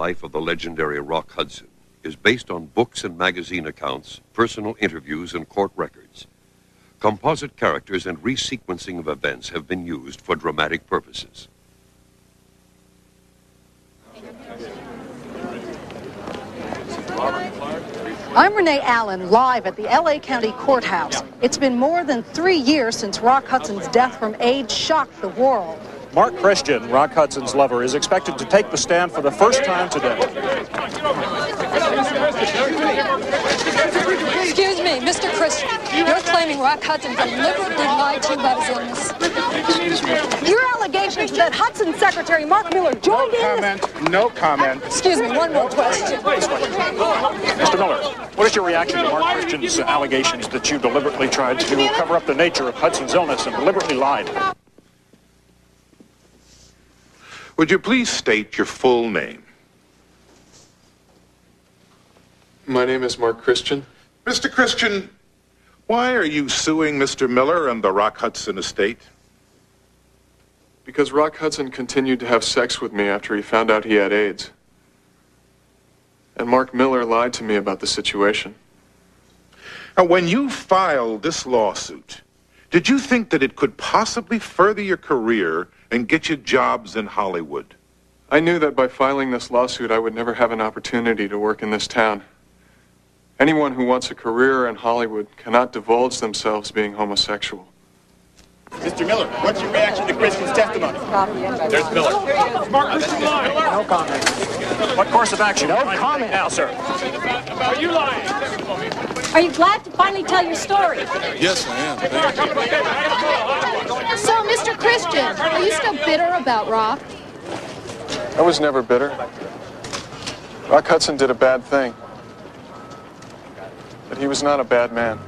life of the legendary Rock Hudson is based on books and magazine accounts, personal interviews, and court records. Composite characters and resequencing of events have been used for dramatic purposes. I'm Renee Allen, live at the L.A. County Courthouse. It's been more than 3 years since Rock Hudson's death from AIDS shocked the world. Mark Christian, Rock Hudson's lover, is expected to take the stand for the first time today. Excuse me, Mr. Christian. You're claiming Rock Hudson deliberately lied to you about his illness. Your allegations that Hudson's secretary, Mark Miller, joined No comment. Excuse me, one more question. Mr. Miller, what is your reaction to Mark Christian's allegations that you deliberately tried to cover up the nature of Hudson's illness and deliberately lied? Would you please state your full name? My name is Mark Christian. Mr. Christian, why are you suing Mr. Miller and the Rock Hudson estate? Because Rock Hudson continued to have sex with me after he found out he had AIDS. And Mark Miller lied to me about the situation. Now, when you filed this lawsuit, did you think that it could possibly further your career and get you jobs in Hollywood? I knew that by filing this lawsuit, I would never have an opportunity to work in this town. Anyone who wants a career in Hollywood cannot divulge themselves being homosexual. Mr. Miller, what's your reaction to Christian's testimony? There's Miller. Mark Christian lying. No comment. What course of action? No comment. Now, sir. Are you lying? Are you glad to finally tell your story? Yes, I am. So, Mr. Christian, are you still bitter about Rock? I was never bitter. Rock Hudson did a bad thing. But he was not a bad man.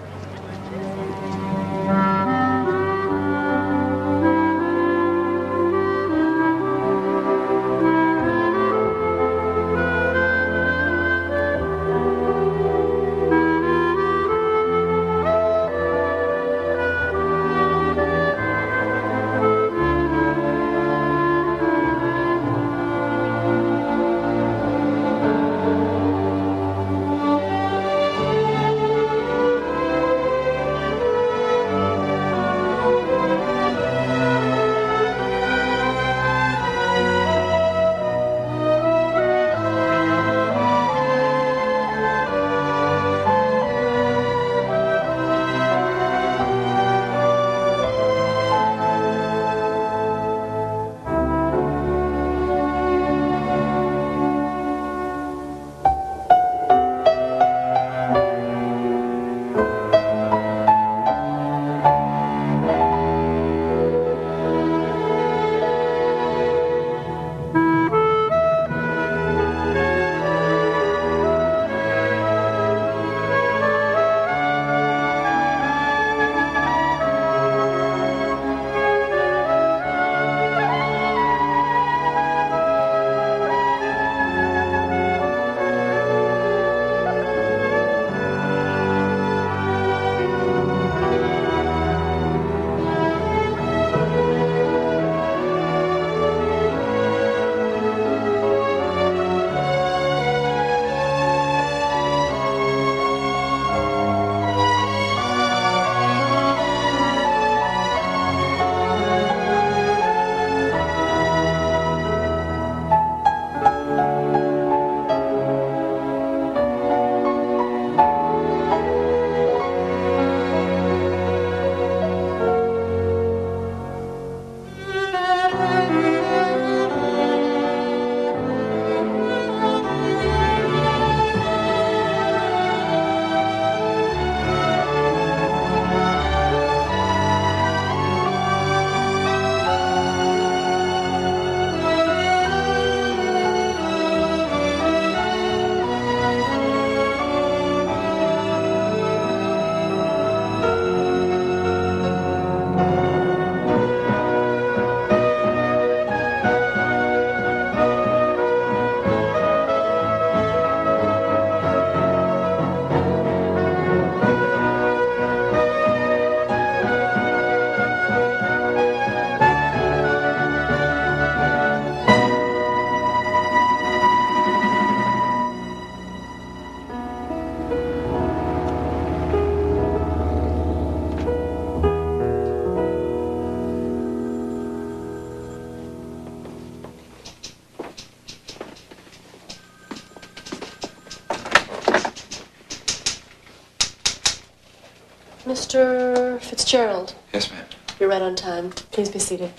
Mr. Fitzgerald. Yes, ma'am. You're right on time. Please be seated.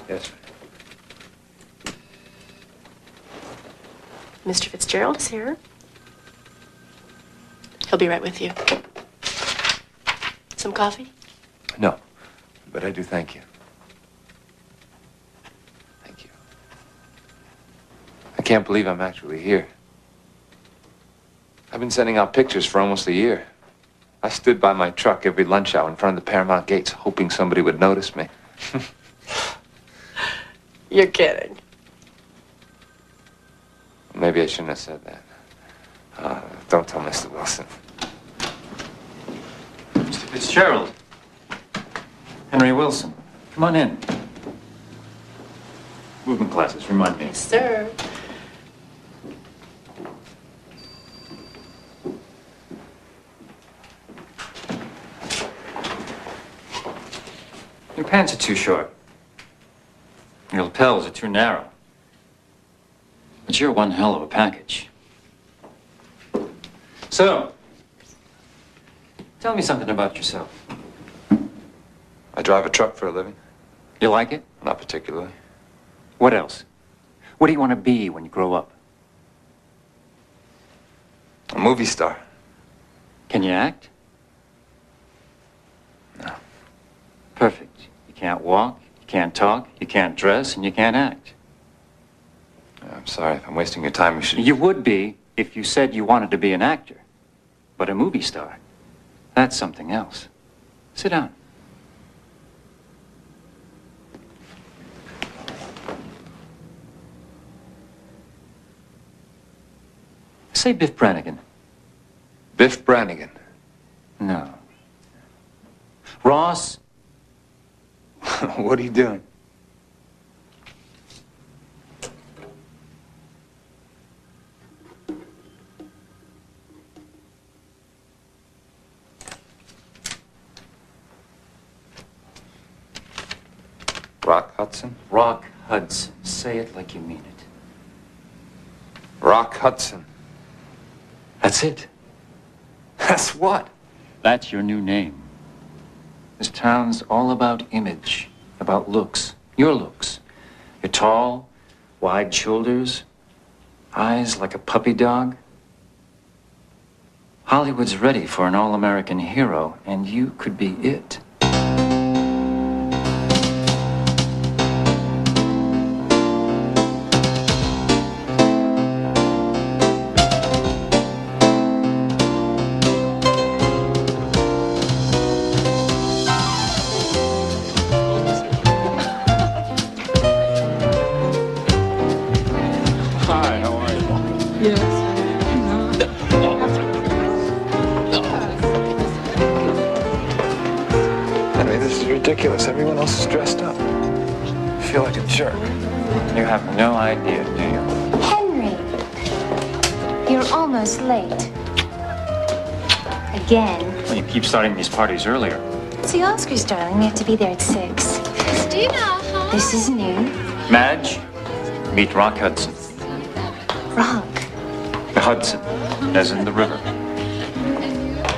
Yes, ma'am. Mr. Fitzgerald is here. He'll be right with you. Some coffee? No, but I do thank you. Thank you. I can't believe I'm actually here. I've been sending out pictures for almost a year. I stood by my truck every lunch hour in front of the Paramount gates, hoping somebody would notice me. You're kidding. Maybe I shouldn't have said that. Don't tell Mr. Wilson. Mr. Fitzgerald. Henry Wilson. Come on in. Movement classes, remind me. Yes, sir. Your pants are too short. Your lapels are too narrow. But you're one hell of a package. So, tell me something about yourself. I drive a truck for a living. You like it? Not particularly. What else? What do you want to be when you grow up? A movie star. Can you act? No. Perfect. You can't walk, you can't talk, you can't dress, and you can't act. I'm sorry if I'm wasting your time. You should... You would be if you said you wanted to be an actor. But a movie star, that's something else. Sit down. Say Biff Brannigan. Biff Brannigan? No. Ross? What are you doing? Rock Hudson? Rock Hudson. Say it like you mean it. Rock Hudson. That's it. That's what? That's your new name. This town's all about image, about looks. Your looks. You're tall, wide shoulders, eyes like a puppy dog. Hollywood's ready for an all-American hero, and you could be it. Ridiculous. Everyone else is dressed up. I feel like a jerk. You have no idea, do you? Henry, you're almost late. Again. Well, you keep starting these parties earlier. It's the Oscars, darling. We have to be there at 6. Christina, huh? This is new. Madge, meet Rock Hudson. Rock. The Hudson, as in the river.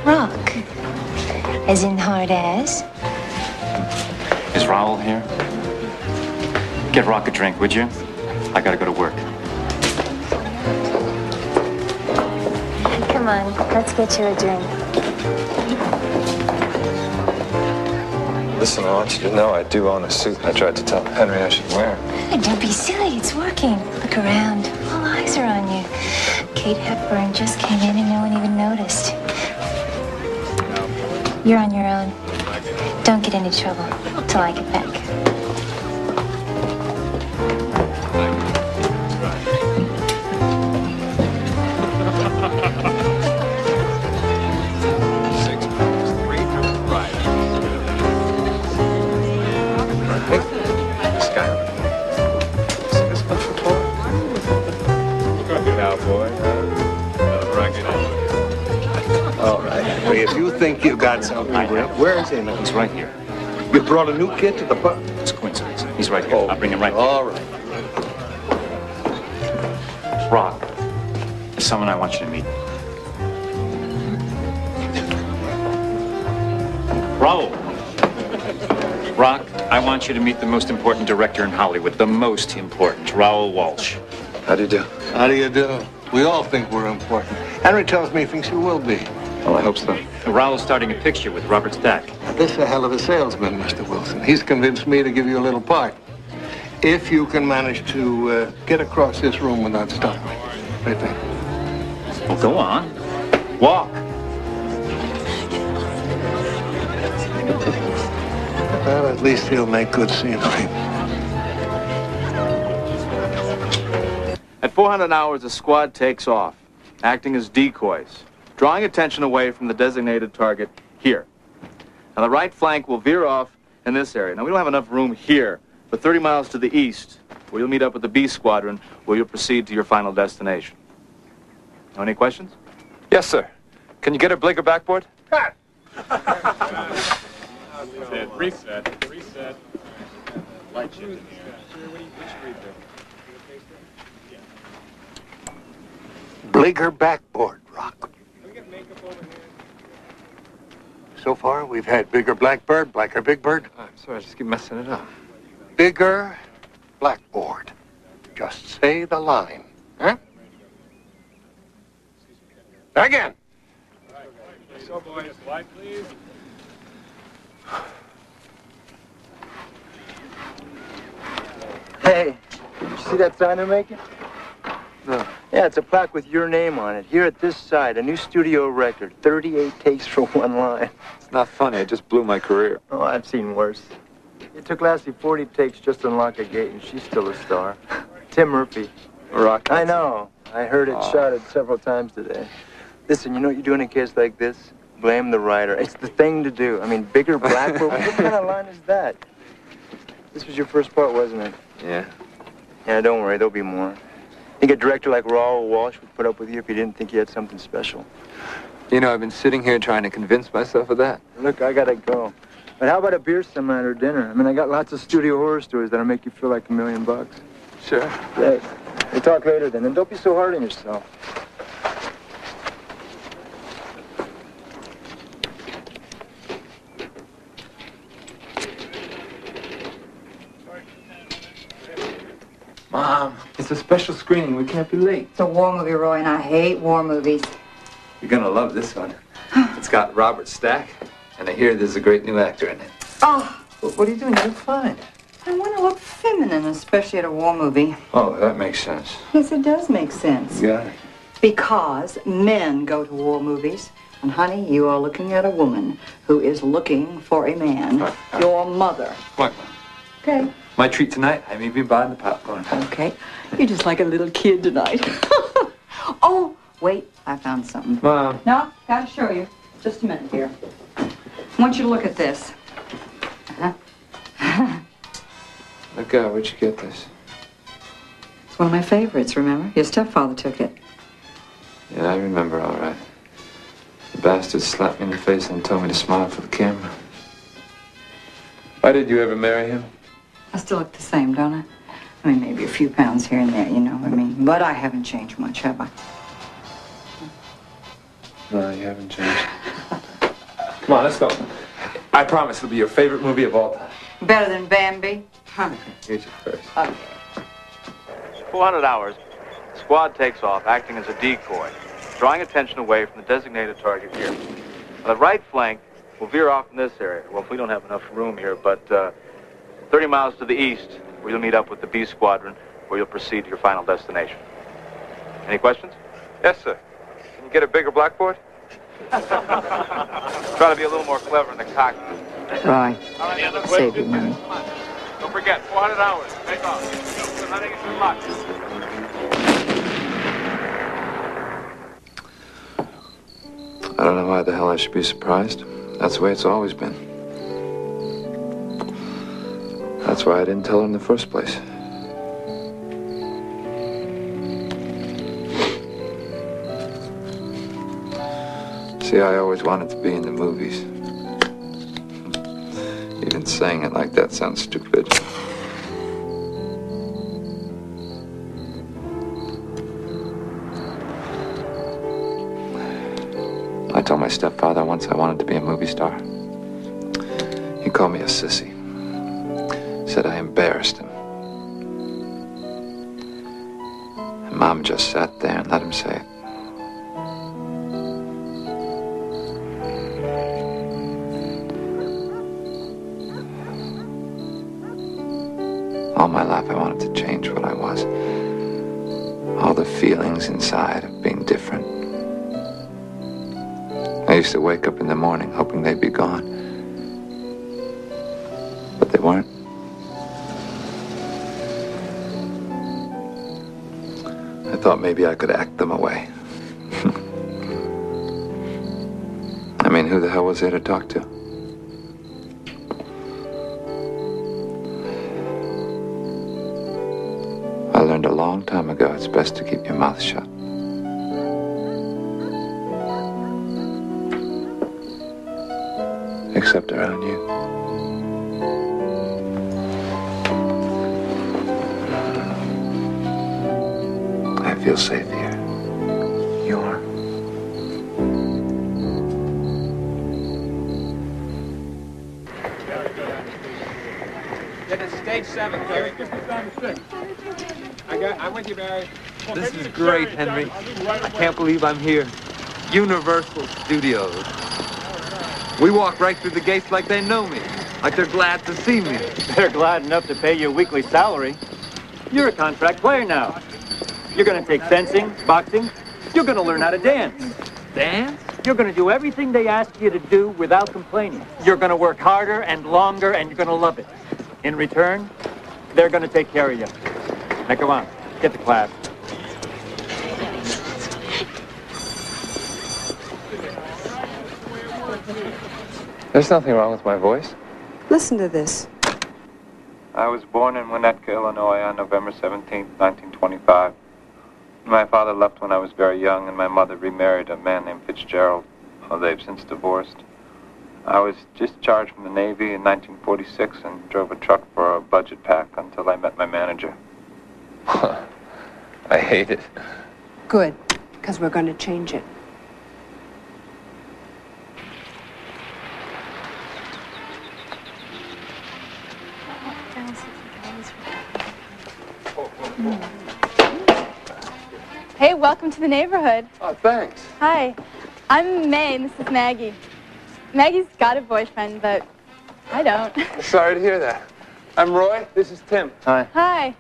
Rock. As in hard as? Is Raoul here? Get Rock a drink, would you? I gotta go to work. Come on, let's get you a drink. Listen, I want you to know I do own a suit. I tried to tell Henry I should wear it. Hey, don't be silly. It's working. Look around. All eyes are on you. Kate Hepburn just came in and no one even noticed. You're on your own. Don't get into trouble till I get back. All right. If you think you got something, where is he now? He's right here. You brought a new kid to the pub? It's a coincidence. He's right here. I'll bring him right here. All right. Rock, there's someone I want you to meet. Raoul. Rock, I want you to meet the most important director in Hollywood. The most important, Raoul Walsh. How do you do? How do you do? We all think we're important. Henry tells me he thinks you will be. Well, I hope so. Raoul's starting a picture with Robert Stack. This is a hell of a salesman, Mr. Wilson. He's convinced me to give you a little part. If you can manage to get across this room without stopping. Right there. Well, go on. Walk. Well, at least he'll make good scenery. At 400 hours, the squad takes off, acting as decoys, drawing attention away from the designated target here. Now, the right flank will veer off in this area. Now, we don't have enough room here, but 30 miles to the east, where you'll meet up with the B squadron, where you'll proceed to your final destination. Now, any questions? Yes, sir. Can you get a blinker backboard? Cut! Reset. Light shift in here. Blinker backboard, Rock. So far, we've had bigger blackbird, blacker big bird. I'm sorry, I just keep messing it up. Bigger blackboard. Just say the line. Huh? Again. So, boys, light, please. Hey, did you see that sign they're making? No. Yeah, it's a plaque with your name on it. Here at this site, a new studio record. 38 takes for one line. It's not funny. It just blew my career. Oh, I've seen worse. It took Lassie 40 takes just to unlock a gate, and she's still a star. Tim Murphy. Rock. I know. I heard it shouted several times today. Listen, you know what you do in a case like this? Blame the writer. It's the thing to do. I mean, bigger blackboard. What kind of line is that? This was your first part, wasn't it? Yeah. Yeah, don't worry. There'll be more. Think a director like Raoul Walsh would put up with you if he didn't think you had something special? You know, I've been sitting here trying to convince myself of that. Look, I gotta go. But how about a beer some night or dinner? I mean, I got lots of studio horror stories that'll make you feel like $1 million. Sure. Great. We'll talk later then, and don't be so hard on yourself. Mom, it's a special screening. We can't be late. It's a war movie, Roy, and I hate war movies. You're gonna love this one. It's got Robert Stack, and I hear there's a great new actor in it. Oh, What are you doing? You look fine. I want to look feminine, especially at a war movie. Oh, that makes sense. Yes, it does make sense. Got it. Because men go to war movies. And, honey, you are looking at a woman who is looking for a man. Your mother. What? Okay. My treat tonight, I may be buying the popcorn. Okay. You're just like a little kid tonight. Oh, wait. I found something. Mom. No, gotta show you. Just a minute here. I want you to look at this. Look out, where'd you get this? It's one of my favorites, remember? Your stepfather took it. Yeah, I remember all right. The bastard slapped me in the face and told me to smile for the camera. Why did you ever marry him? I still look the same, don't I? I mean, maybe a few pounds here and there, you know what I mean? But I haven't changed much, have I? No, you haven't changed. Come on, let's go. I promise it'll be your favorite movie of all time. Better than Bambi? Huh. Here's your first. Okay. 400 hours, the squad takes off, acting as a decoy, drawing attention away from the designated target here. Now, the right flank will veer off in this area. Well, we don't have enough room here, but 30 miles to the east, where you'll meet up with the B squadron, where you'll proceed to your final destination. Any questions? Yes, sir. Can you get a bigger blackboard? Try to be a little more clever in the cockpit. Right. Any other Save your money. Don't forget, 400 hours. Take off. Letting it too much. I don't know why the hell I should be surprised. That's the way it's always been. That's why I didn't tell her in the first place. See, I always wanted to be in the movies. Even saying it like that sounds stupid. I told my stepfather once I wanted to be a movie star. called me a sissy. Said I embarrassed him. And Mom just sat there and let him say it. All my life I wanted to change what I was. All the feelings inside of being different. I used to wake up in the morning hoping they'd be gone. But they weren't. I thought maybe I could act them away. I mean, who the hell was there to talk to? I learned a long time ago it's best to keep your mouth shut. Except around you. I feel safe here. You are. Get to stage 7, Gary. I'm with you, Barry. This is great, Henry. I can't believe I'm here. Universal Studios. We walk right through the gates like they know me, like they're glad to see me. They're glad enough to pay you a weekly salary. You're a contract player now. You're going to take fencing, boxing. You're going to learn how to dance. Dance? You're going to do everything they ask you to do without complaining. You're going to work harder and longer, and you're going to love it. In return, they're going to take care of you. Now, come on. Get to class. There's nothing wrong with my voice. Listen to this. I was born in Winnetka, Illinois on November 17, 1925. My father left when I was very young, and my mother remarried a man named Fitzgerald. Oh, they've since divorced. I was discharged from the Navy in 1946 and drove a truck for a budget pack until I met my manager. I hate it. Good, because we're going to change it. Hey, welcome to the neighborhood. Oh, thanks. Hi, I'm May, and this is Maggie. Maggie's got a boyfriend, but I don't. Sorry to hear that. I'm Roy. This is Tim. Hi. Hi.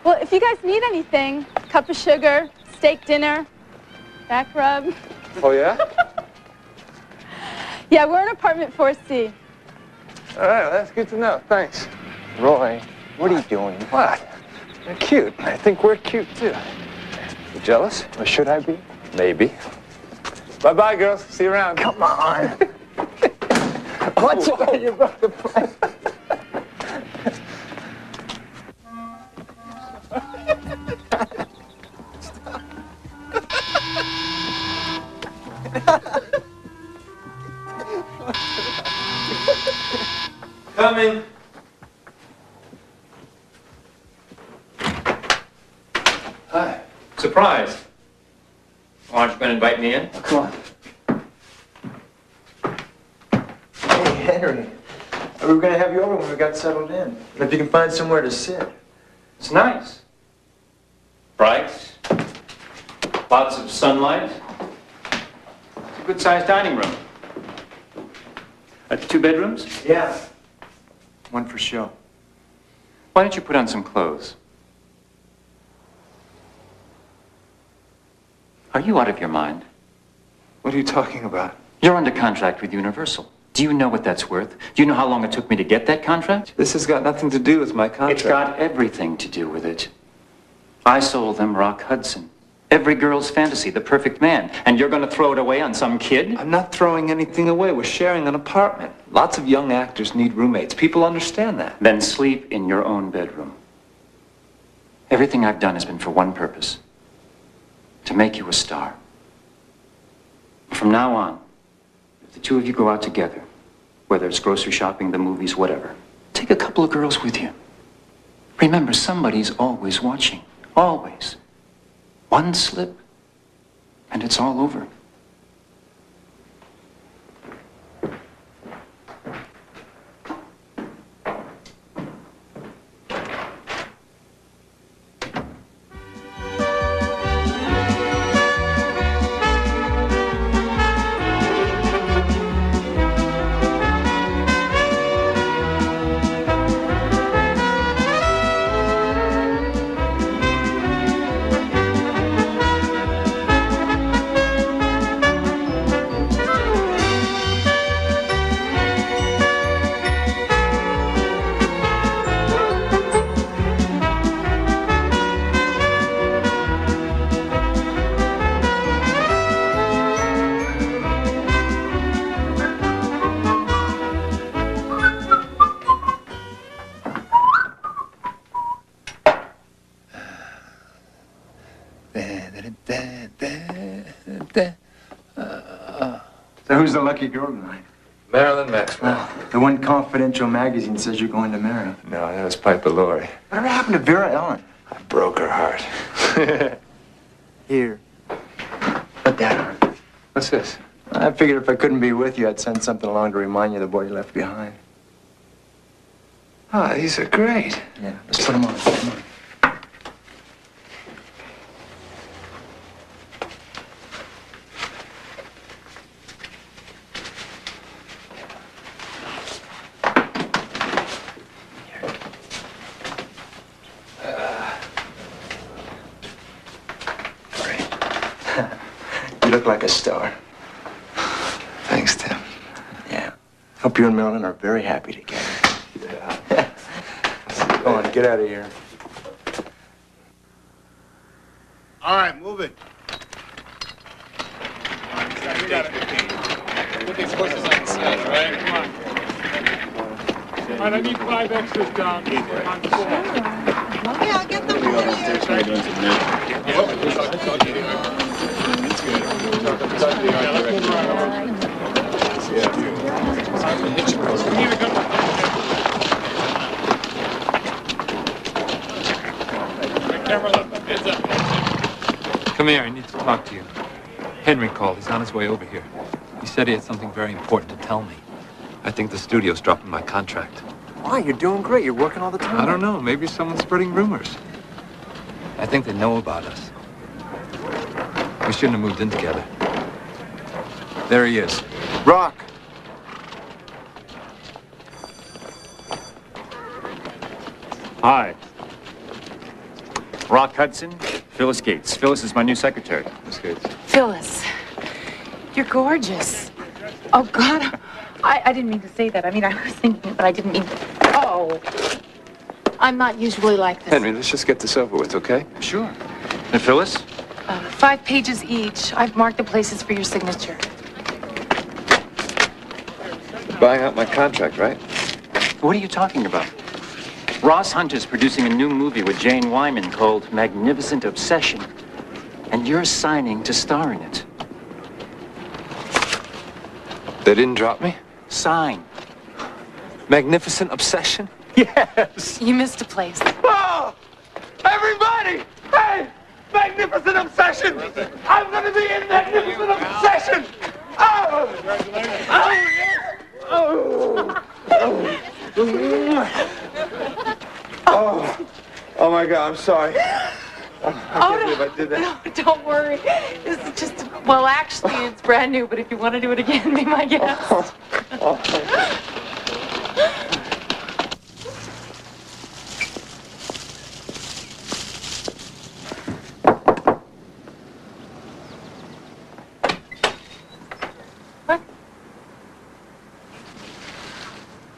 Well, if you guys need anything, cup of sugar, steak dinner, back rub. Oh, yeah? Yeah, we're in apartment 4C. All right, well, that's good to know. Thanks. Roy, what are you doing? What? You're cute. I think we're cute, too. You jealous? Or should I be? Maybe. Bye-bye, girls. See you around. Come on. What's what you're about to play? Coming. Hi. Surprise. Aren't you going to invite me in? Come on. Hey, Henry. We were going to have you over when we got settled in. If you can find somewhere to sit. It's nice. Bright. Lots of sunlight. It's a good-sized dining room. 2 bedrooms? Yeah. One for show. Why don't you put on some clothes? Are you out of your mind? What are you talking about? You're under contract with Universal. Do you know what that's worth? Do you know how long it took me to get that contract? This has got nothing to do with my contract. It's got everything to do with it. I sold them Rock Hudson. Every girl's fantasy, the perfect man. And you're going to throw it away on some kid? I'm not throwing anything away. We're sharing an apartment. Lots of young actors need roommates. People understand that. Then sleep in your own bedroom. Everything I've done has been for one purpose. To make you a star. From now on, if the two of you go out together, whether it's grocery shopping, the movies, whatever, take a couple of girls with you. Remember, somebody's always watching. Always. One slip, and it's all over. So who's the lucky girl tonight? Marilyn Maxwell. The one Confidential magazine says you're going to marry. No, that was Piper Laurie. Whatever happened to Vera Ellen? I broke her heart. Here. Put that on. What's this? I figured if I couldn't be with you, I'd send something along to remind you of the boy you left behind. Ah, these are great. Yeah, let's put them on. Come on. You look like a star. Thanks, Tim. Yeah. Hope you and Marilyn are very happy together. Yeah. Go on, get out of here. All right, move it. You got it. Put these horses on the side, all right? Come on. All right, I need 5 extras down on 4. Yeah, I'll get them for Come here, I need to talk to you. Henry called. He's on his way over here. He said he had something very important to tell me. I think the studio's dropping my contract. Why? You're doing great. You're working all the time. I don't know. Maybe someone's spreading rumors. I think they know about us. We shouldn't have moved in together. There he is. Rock. Hi. Rock Hudson, Phyllis Gates. Phyllis is my new secretary. Miss Gates. Phyllis, you're gorgeous. Oh, God. I didn't mean to say that. I mean, I was thinking it, but I didn't mean to. Oh. I'm not usually like this. Henry, let's just get this over with, okay? Sure. And Phyllis? 5 pages each. I've marked the places for your signature. Buying out my contract, right? What are you talking about? Ross Hunt is producing a new movie with Jane Wyman called Magnificent Obsession. And you're signing to star in it. They didn't drop me? Sign. Magnificent Obsession? Yes. You missed a place. Oh! Everybody! Hey! Magnificent Obsession! I'm gonna be in Magnificent Obsession! Oh! Oh! Oh! Oh my God, I'm sorry. I can't believe I did that. No, don't worry. This is just, well, actually, it's brand new, but if you want to do it again, be my guest. What?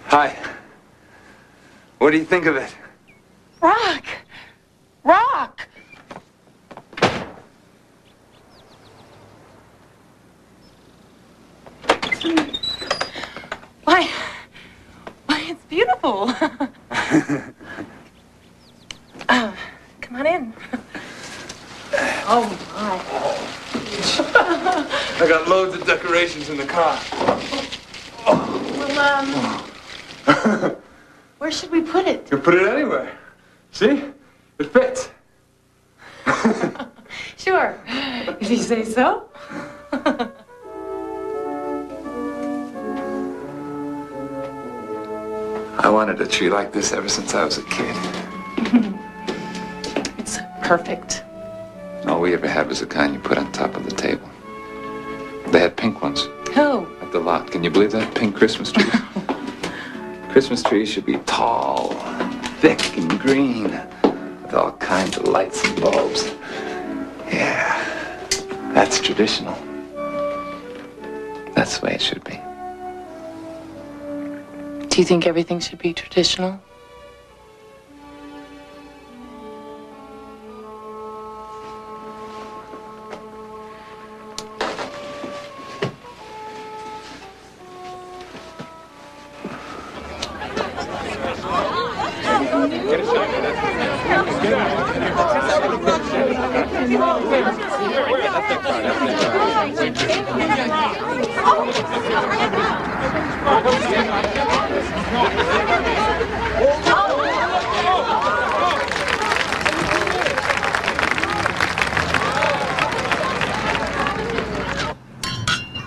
Hi. What do you think of it? Rock! Rock! Why, it's beautiful. Come on in. Oh, my. I got loads of decorations in the car. Well, where should we put it? You put it anywhere. See? It fits. Sure, if you say so. I wanted a tree like this ever since I was a kid. It's perfect. All we ever had was the kind you put on top of the table. They had pink ones Who? at the lot. Can you believe that? Pink Christmas trees. Christmas trees should be tall, thick, and green, with all kinds of lights and bulbs. Yeah, that's traditional. That's the way it should be. Do you think everything should be traditional?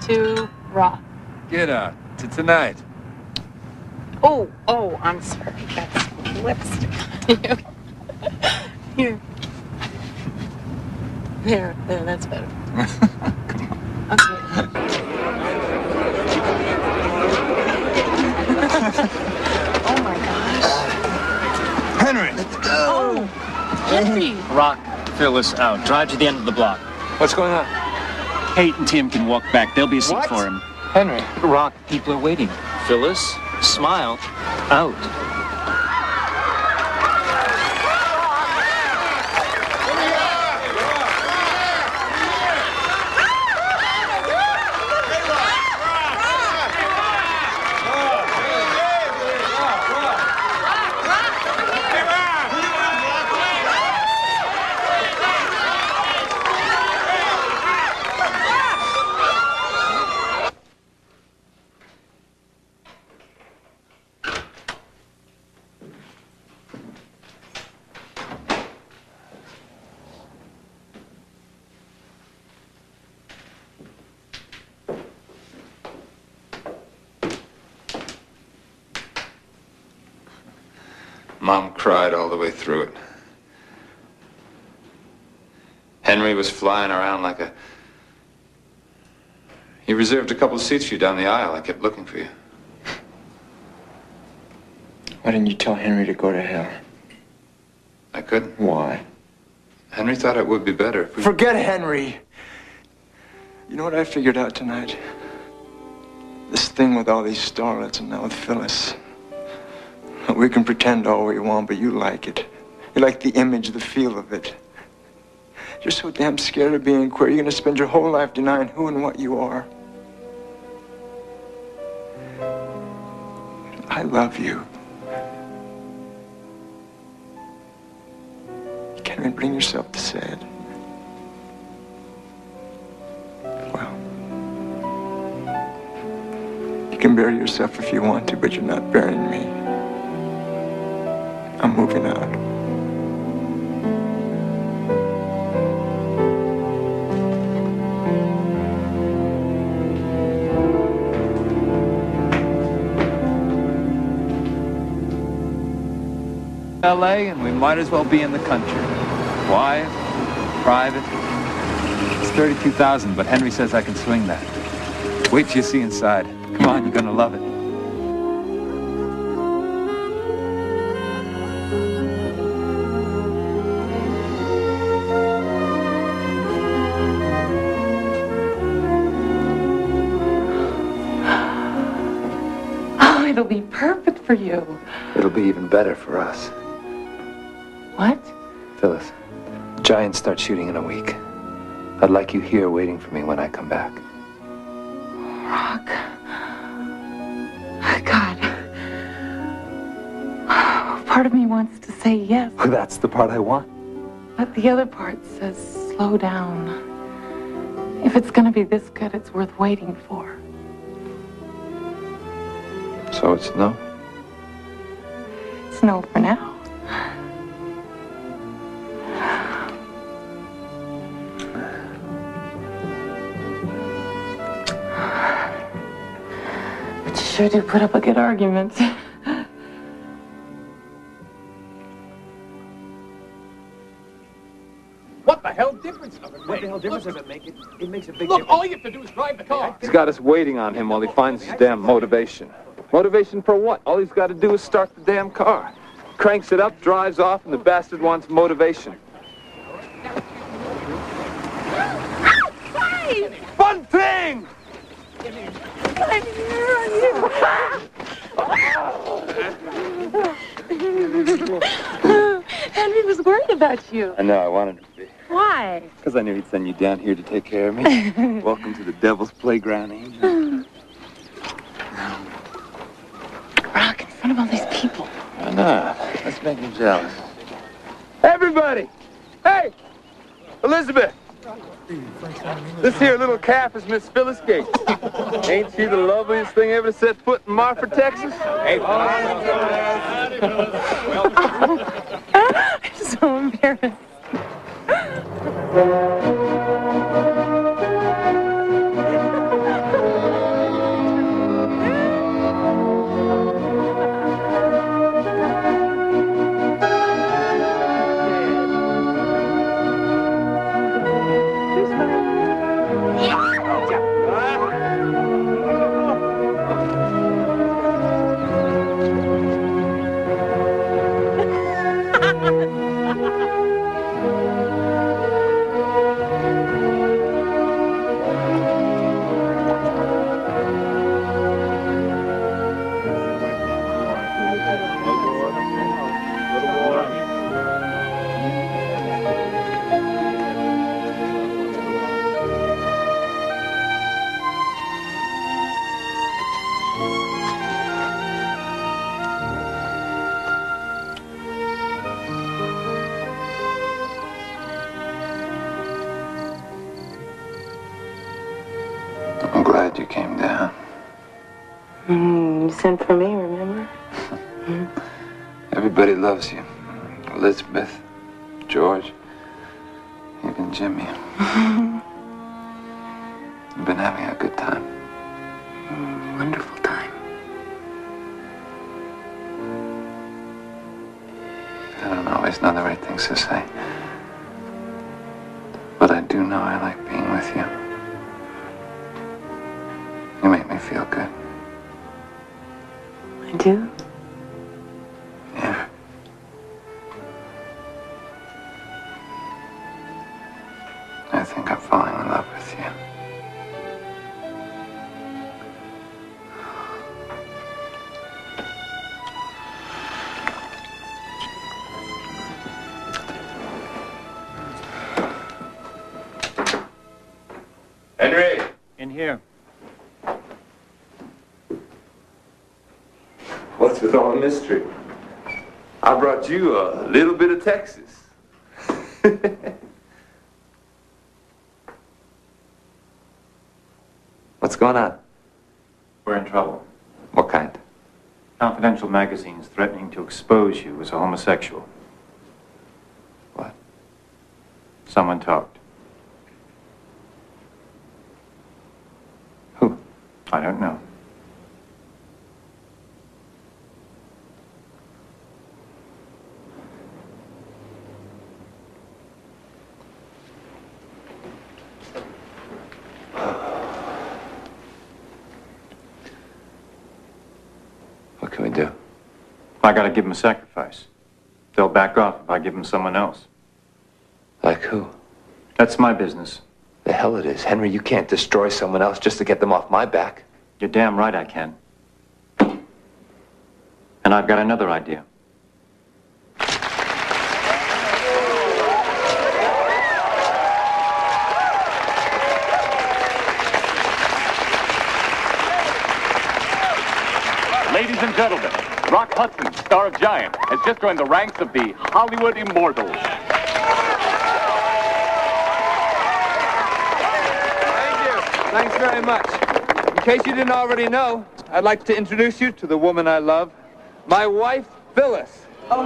To Rock. Get out. To tonight. Oh, I'm sorry. That's lipstick on you. Here. There, that's better. Okay. Oh my gosh. Henry! Oh, Henry! Rock, Phyllis out. Drive to the end of the block. What's going on? Kate and Tim can walk back. There'll be a seat for him. Henry. Rock, people are waiting. Phyllis, smile. Out. Mom cried all the way through it. Henry was flying around like a... He reserved a couple of seats for you down the aisle. I kept looking for you. Why didn't you tell Henry to go to hell? I couldn't. Why? Henry thought it would be better if we... Forget Henry! You know what I figured out tonight? This thing with all these starlets and now with Phyllis. We can pretend all we want, but you like it. You like the image, the feel of it. You're so damn scared of being queer, you're gonna spend your whole life denying who and what you are. I love you. You can't even bring yourself to say it. Well, you can bury yourself if you want to, but you're not burying me. I'm moving out. LA, and we might as well be in the country. Quiet, private. It's $32,000, but Henry says I can swing that. Wait till you see inside. Come on, you're gonna love it. Oh, it'll be perfect for you. It'll be even better for us. What? Phyllis, Giants start shooting in a week. I'd like you here waiting for me when I come back. Rock. God. Part of me wants to say yes. Well, that's the part I want. But the other part says slow down. If it's gonna be this good, it's worth waiting for. So it's no? It's no for now. But you sure do put up a good argument. What the hell difference does it make? What the hell difference does it make? It makes a big Look, difference. all you have to do is drive the car. He's got us waiting on him while he finds his damn motivation. Motivation for what? All he's got to do is start the damn car. Cranks it up, drives off, and the bastard wants motivation. Fun thing! I'm here on you. Henry was worried about you. I know, I wanted to be. Why? Because I knew he'd send you down here to take care of me. Welcome to the devil's playground, Angel. Rock, in front of all these people. Why not? Let's make him jealous. Everybody! Hey! Elizabeth! This here little calf is Miss Phyllis Gates. Ain't she the loveliest thing ever set foot in Marford, Texas? Hey, I'm so embarrassed. I'm glad you came down. You sent for me, remember? Everybody loves you. Elizabeth, George, even Jimmy. You've been having a good time. Wonderful time. I don't always know the right things to say. But I do know I like being with you. You make me feel good. I do? Yeah. I think I'm falling in love with you. Henry! In here. What's with all the mystery? I brought you a little bit of Texas. What's going on? We're in trouble. What kind? Confidential magazine's threatening to expose you as a homosexual. What? Someone talked. Who? I don't know. What can we do? I gotta give them a sacrifice. They'll back off if I give them someone else. Like who? That's my business. The hell it is. Henry, you can't destroy someone else just to get them off my back. You're damn right I can. And I've got another idea. Ladies and gentlemen, Rock Hudson, star of Giant, has just joined the ranks of the Hollywood Immortals. Thanks very much. In case you didn't already know, I'd like to introduce you to the woman I love, my wife, Phyllis. Oh,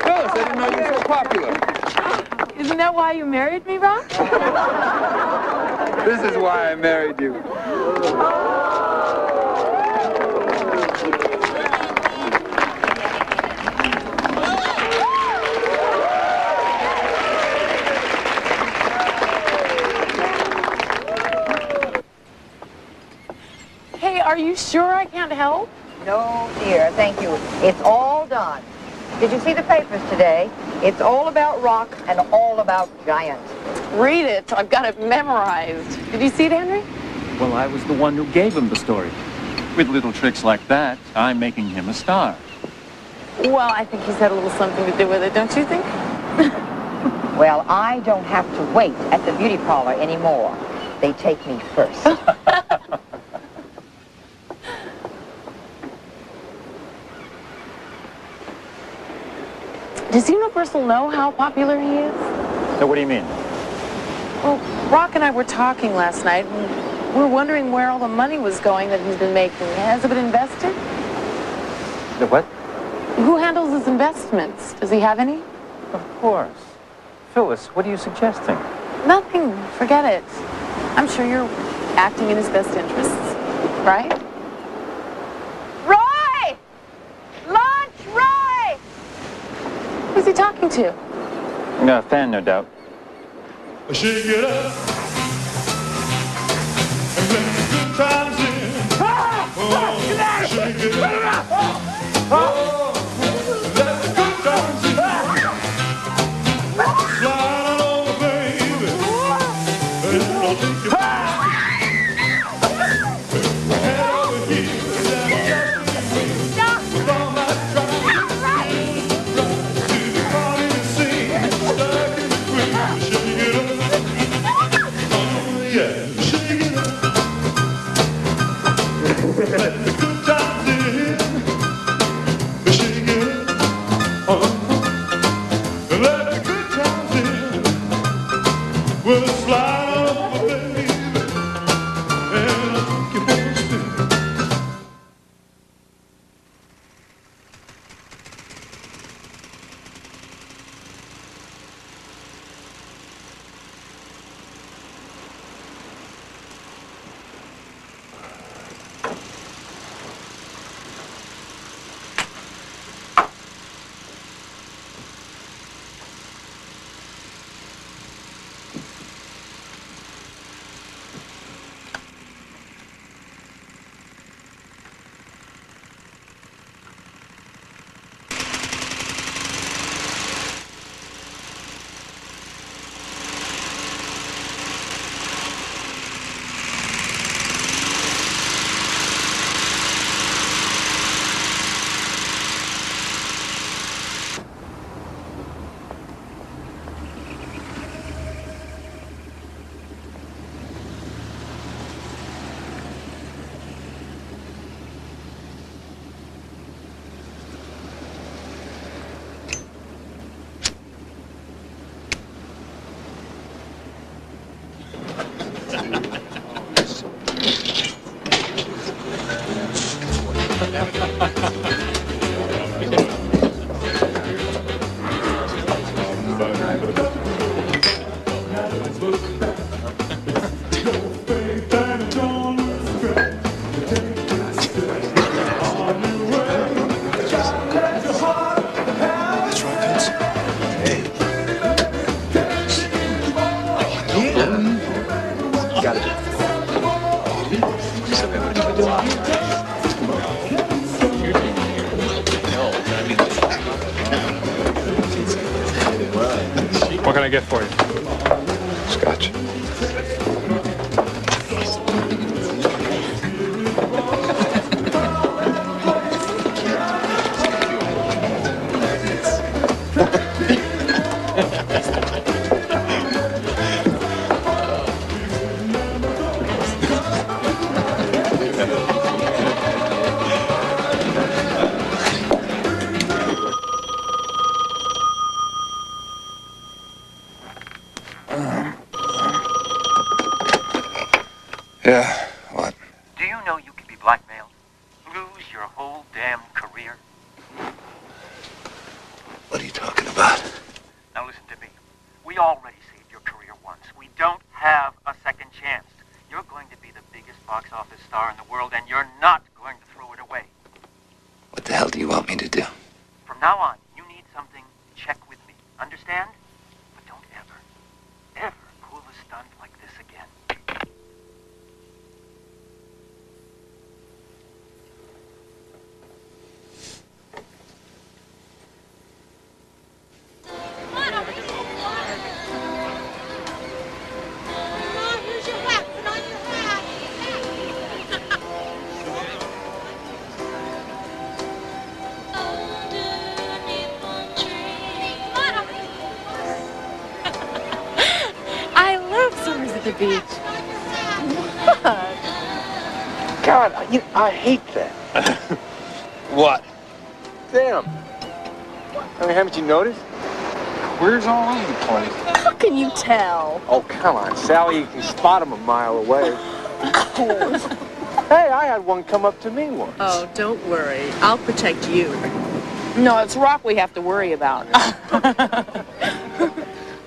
Phyllis, I didn't know you were so popular. Isn't that why you married me, Rock? This is why I married you. Hey, are you sure I can't help? No, dear, thank you. It's all done. Did you see the papers today? It's all about Rock and all about Giant. Read it. I've got it memorized. Did you see it, Henry? Well, I was the one who gave him the story. With little tricks like that, I'm making him a star. Well, I think he's had a little something to do with it, don't you think? Well, I don't have to wait at the beauty parlor anymore. They take me first. Does Universal know how popular he is? Now, what do you mean? Well, Rock and I were talking last night, and we were wondering where all the money was going that he's been making. Has it been invested? The what? Who handles his investments? Does he have any? Of course. Phyllis, what are you suggesting? Nothing. Forget it. I'm sure you're acting in his best interests, right? Roy! Lunch, Roy! Who's he talking to? No, fan, no doubt. Shake it up and let the good times in. Oh, shake it up. Oh, let the good times in. Slide on over, baby, and I'll take you back. Head over heels and just with all my troubles. To the party and sing, stuck in the groove. Shake it up. Yeah, shake it up. Let the good times in. Shake it up. Let the good times in. We'll slide over, baby, and I'll take you for a spin. What can I get for you? Scotch. Yeah, what? Do you know you can be blackmailed? Lose your whole damn career? What are you talking about? Now listen to me. We already saved your career once. We don't have a second chance. You're going to be the biggest box office star in the world, and you're not going to throw it away. What the hell do you want me to do? From now on, you need something, check with me. Understand? But don't ever pull a stunt like this again. The beach. God, I hate that. What? Damn. I mean, haven't you noticed? Queers all over the place. How can you tell? Oh, come on, Sally. You can spot them a mile away. Hey, I had one come up to me once. Oh, don't worry. I'll protect you. No, it's Rock we have to worry about.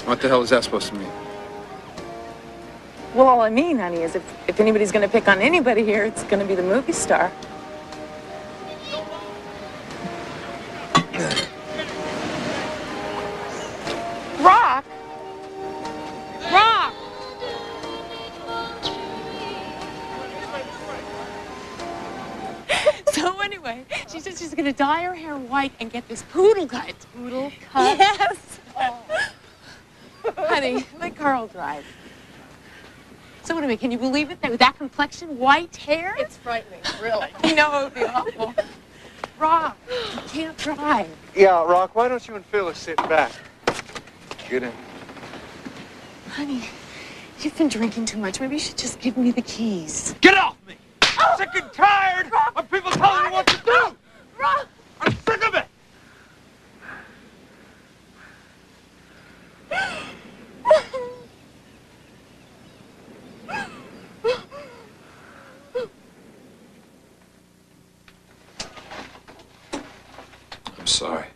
What the hell is that supposed to mean? Well, all I mean, honey, is if anybody's going to pick on anybody here, it's going to be the movie star. Rock! Rock! So anyway, she said she's going to dye her hair white and get this poodle cut. Poodle cut? Yes. Oh. Honey, let Carl drive. So anyway, can you believe it? That with that complexion, white hair? It's frightening, really. I know, it would be awful. Rock, you can't drive. Yeah, Rock, why don't you and Phyllis sit back? Get in. Honey, you've been drinking too much. Maybe you should just give me the keys. Get off me! I'm sick and tired of people telling me what to do! Rock! I'm sick of it! I'm sorry.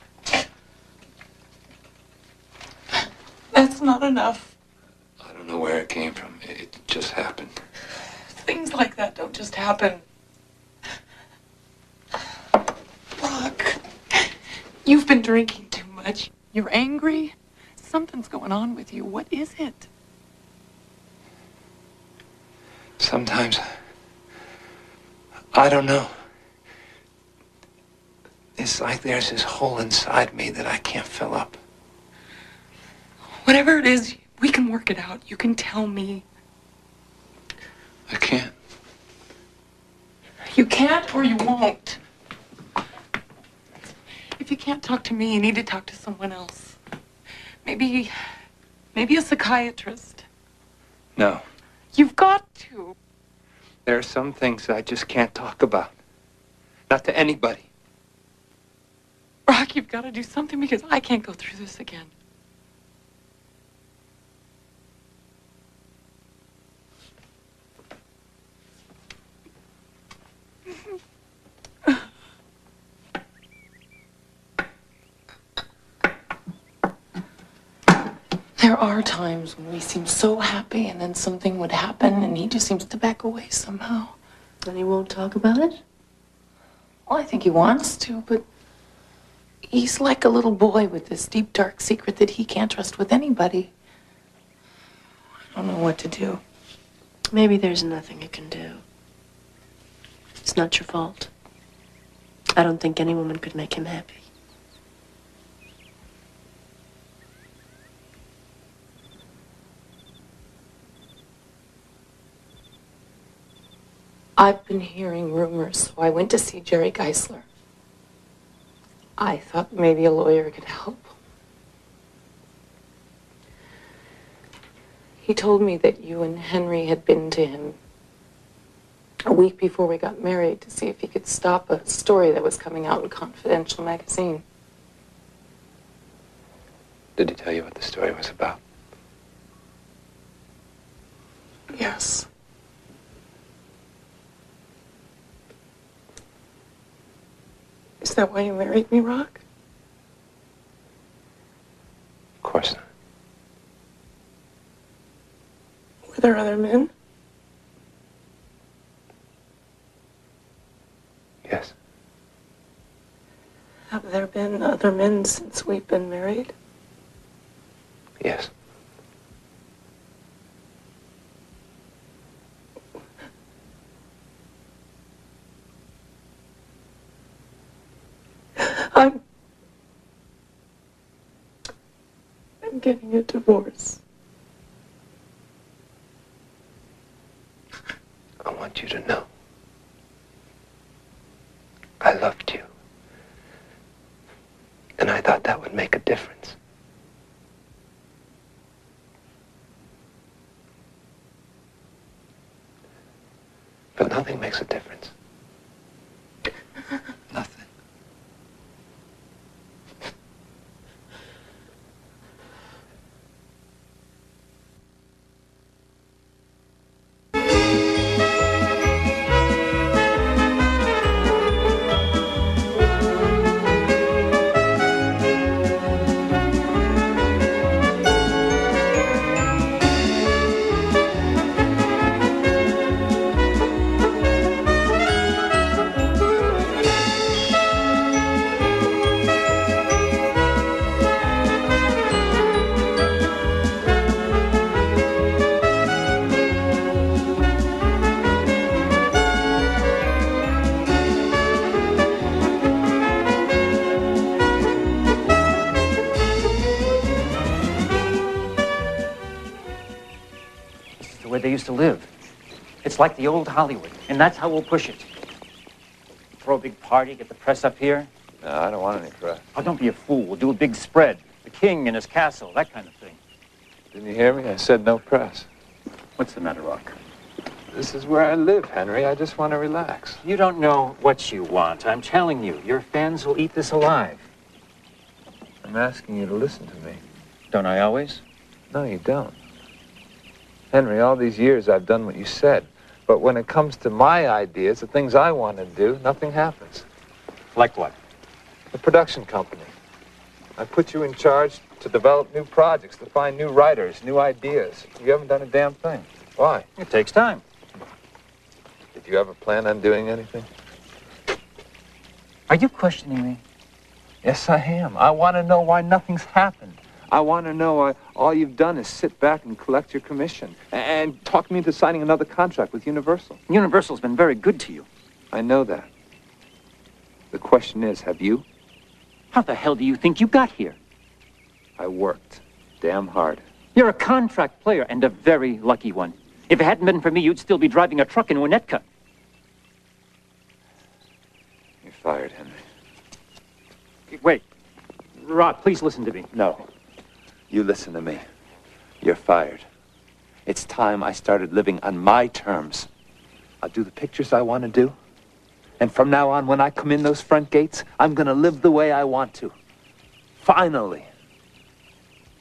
That's not enough. I don't know where it came from. It just happened. Things like that don't just happen. Rock, you've been drinking too much. You're angry. Something's going on with you. What is it? Sometimes, I don't know. It's like there's this hole inside me that I can't fill up. Whatever it is, we can work it out. You can tell me. I can't. You can't or you won't. If you can't talk to me, you need to talk to someone else. Maybe a psychiatrist. No. You've got to. There are some things I just can't talk about. Not to anybody. Rock, you've got to do something because I can't go through this again. There are times when we seem so happy and then something would happen and he just seems to back away somehow. And he won't talk about it? Well, I think he wants to, but he's like a little boy with this deep, dark secret that he can't trust with anybody. I don't know what to do. Maybe there's nothing you can do. It's not your fault. I don't think any woman could make him happy. I've been hearing rumors, so I went to see Jerry Geisler. I thought maybe a lawyer could help. He told me that you and Henry had been to him a week before we got married to see if he could stop a story that was coming out in Confidential magazine. Did he tell you what the story was about? Yes. Is that why you married me, Rock? Of course not. Were there other men? Yes. Have there been other men since we've been married? Yes. I'm getting a divorce. I want you to know. I loved you. And I thought that would make a difference. But nothing makes a difference. Nothing. to where they used to live. It's like the old Hollywood, and that's how we'll push it. Throw a big party, get the press up here. No, I don't want any press. Oh, don't be a fool. We'll do a big spread. The king and his castle, that kind of thing. Didn't you hear me? I said no press. What's the matter, Rock? This is where I live, Henry. I just want to relax. You don't know what you want. I'm telling you, your fans will eat this alive. I'm asking you to listen to me. Don't I always? No, you don't. Henry, all these years I've done what you said. But when it comes to my ideas, the things I want to do, nothing happens. Like what? The production company. I put you in charge to develop new projects, to find new writers, new ideas. You haven't done a damn thing. Why? It takes time. Did you ever plan on doing anything? Are you questioning me? Yes, I am. I want to know why nothing's happened. I want to know why all you've done is sit back and collect your commission and talk me into signing another contract with Universal. Universal's been very good to you. I know that. The question is, have you? How the hell do you think you got here? I worked damn hard. You're a contract player, and a very lucky one. If it hadn't been for me, you'd still be driving a truck in Winnetka. You're fired, Henry. Wait. Rock, please listen to me. No. You listen to me. You're fired. It's time I started living on my terms. I'll do the pictures I want to do. And from now on, when I come in those front gates, I'm going to live the way I want to. Finally.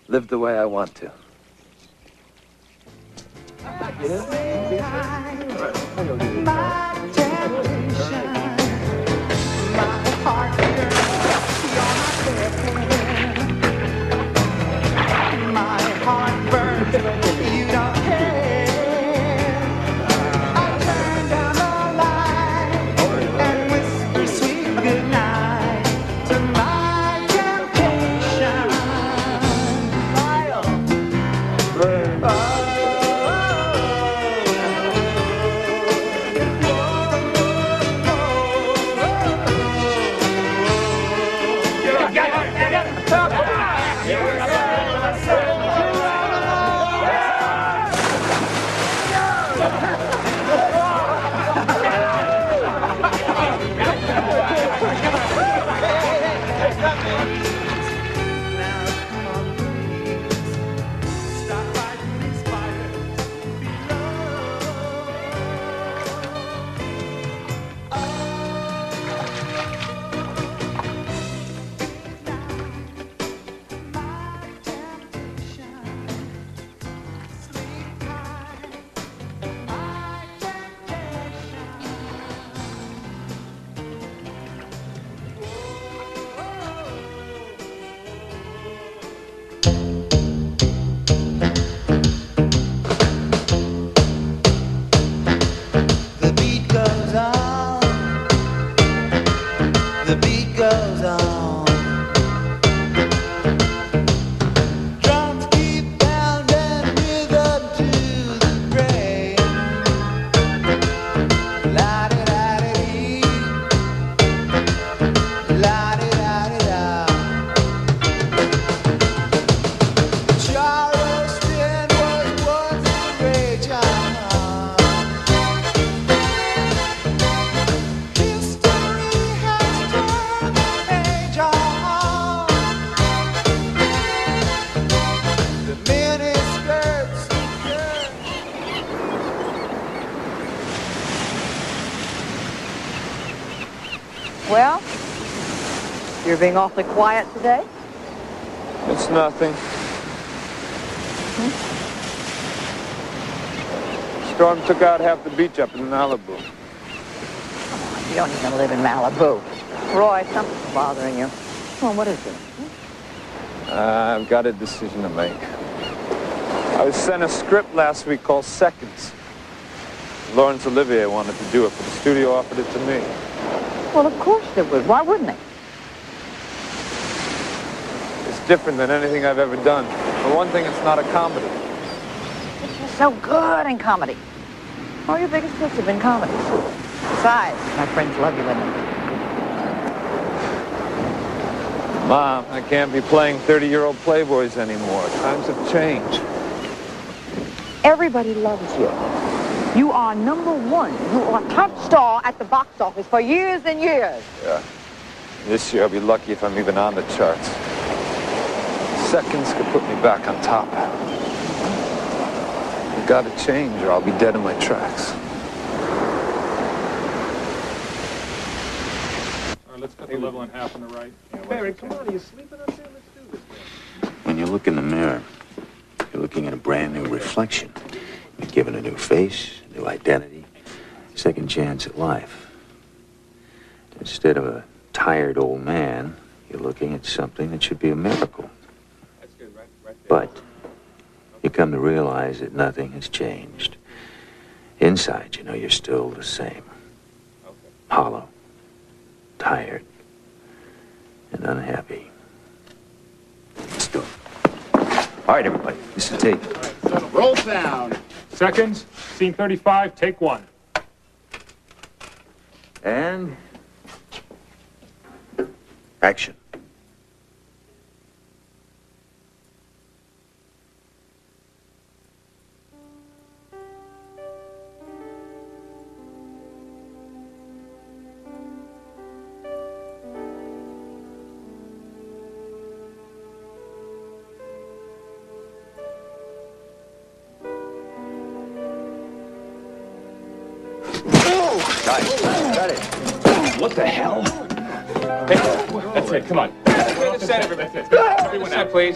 Live the way I want to. Well, you're being awfully quiet today. It's nothing. Storm took out half the beach up in Malibu. You don't even live in Malibu. Roy, something's bothering you. Well, what is it? I've got a decision to make. I was sent a script last week called Seconds. Laurence Olivier wanted to do it, but the studio offered it to me. Well, of course they would. Why wouldn't they? It's different than anything I've ever done. For one thing, it's not a comedy. You're so good in comedy. All your biggest hits have been comedies. Besides, my friends love you in them. Mom, I can't be playing 30-year-old playboys anymore. Times have changed. Everybody loves you. You are #1. You are top star at the box office for years and years. Yeah. This year I'll be lucky if I'm even on the charts. Seconds could put me back on top. I've got to change or I'll be dead in my tracks. All right, let's cut the level in half on the right. Barry, come on, are you sleeping up there? Let's do this. When you look in the mirror, you're looking at a brand new reflection. You're given a new face, a new identity, second chance at life. Instead of a tired old man, you're looking at something that should be a miracle. That's good, right there. But you come to realize that nothing has changed. Inside, you know you're still the same. Okay. Hollow, tired, and unhappy. Let's do it. All right, everybody, this is tape. Roll sound. Seconds, scene 35, take 1. And action. Got it. What the hell? Hey, that's it. Come on. Wait a second. That's it. Everyone out, please.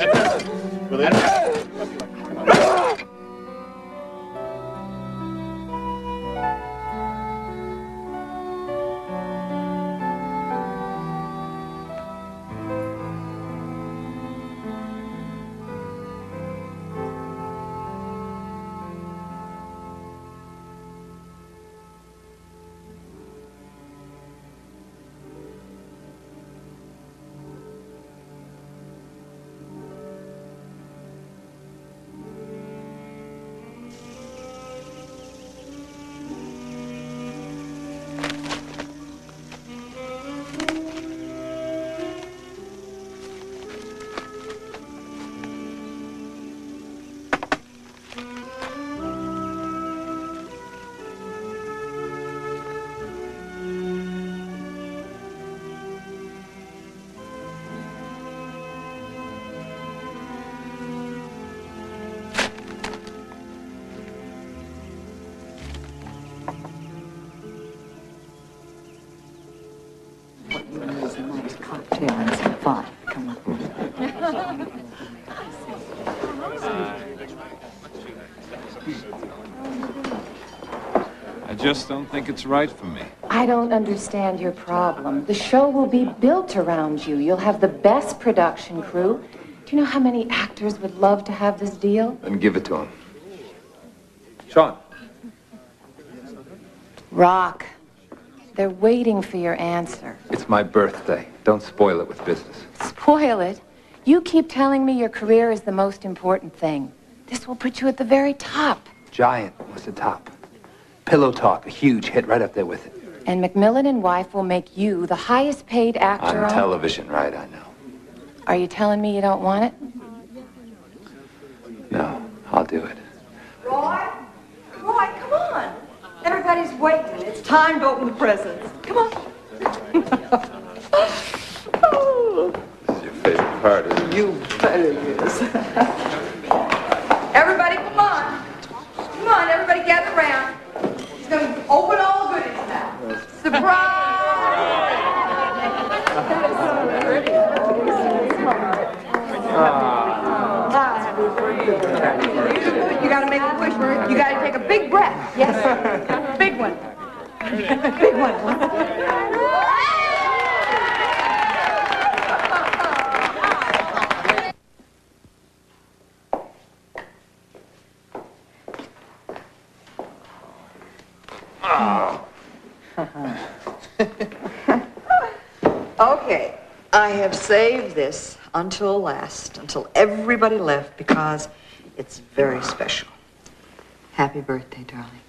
Cocktail and some fun. Come on. I just don't think it's right for me. I don't understand your problem. The show will be built around you. You'll have the best production crew. Do you know how many actors would love to have this deal? Then give it to him. Sean. Rock. They're waiting for your answer. It's my birthday. Don't spoil it with business. Spoil it? You keep telling me your career is the most important thing. This will put you at the very top. Giant was the top. Pillow Talk, a huge hit right up there with it. And Macmillan and Wife will make you the highest paid actor On television, right, I know. Are you telling me you don't want it? No, I'll do it. Roy, come on. Everybody's waiting. It's time to open the presents. Come on. This is your favorite part, isn't it? You bet it is. Everybody, come on. Come on, everybody gather around. He's going to open all the goodies now. Surprise! You got to make a wish. You got to take a big breath. Yes. Big one. Big one. Okay, I have saved this until last, until everybody left, because it's very special. Happy birthday, darling.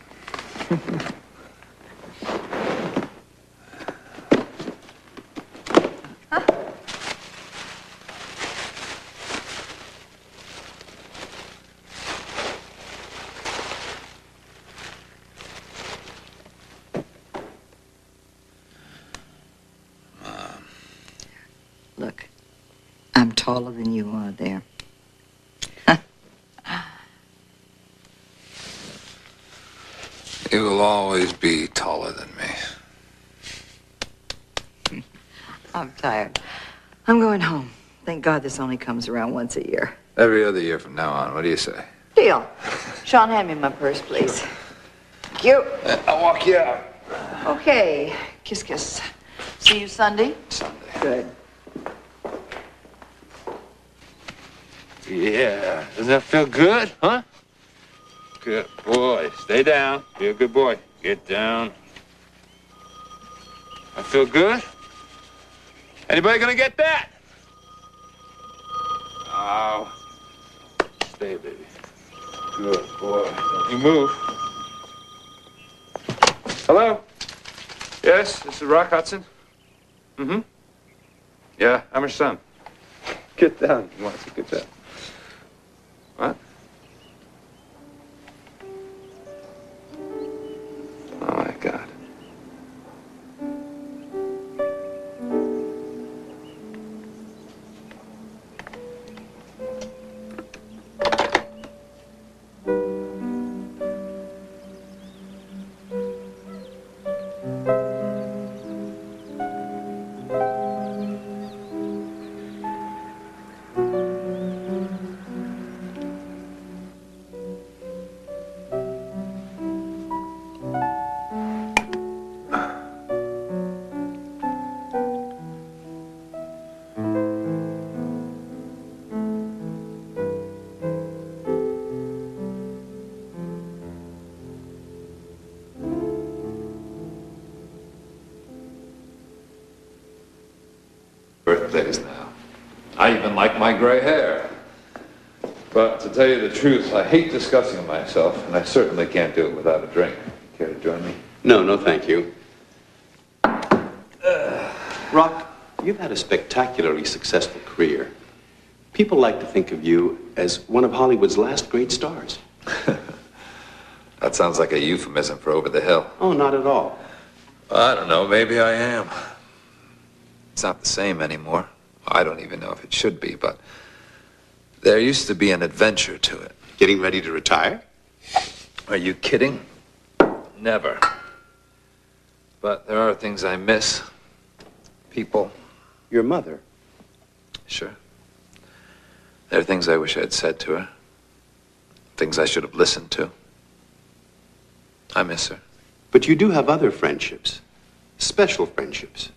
I'm taller than you are there. You will always be taller than me. I'm tired. I'm going home. Thank God this only comes around once a year. Every other year from now on. What do you say? Deal. Sean, hand me my purse, please. Thank you. I'll walk you out. Okay. Kiss, kiss. See you Sunday? Sunday. Good. Yeah. Doesn't that feel good, huh? Good boy. Stay down. Be a good boy. Get down. I feel good? Anybody gonna get that? Oh. Stay, baby. Good boy. Don't you move. Hello? Yes, this is Rock Hudson. Mm-hmm. Yeah, I'm her son. Get down. You want to get down. What? Oh, my God. Birthdays now. I even like my gray hair. But to tell you the truth, I hate discussing myself, and I certainly can't do it without a drink. Care to join me? No, no, thank you. Rock, you've had a spectacularly successful career. People like to think of you as one of Hollywood's last great stars. That sounds like a euphemism for over the hill. Oh, not at all. I don't know. Maybe I am. It's not the same anymore. I don't even know if it should be, but there used to be an adventure to it. Getting ready to retire? Are you kidding? Never. But there are things I miss. People. Your mother? Sure. There are things I wish I had said to her. Things I should have listened to. I miss her. But you do have other friendships. Special friendships.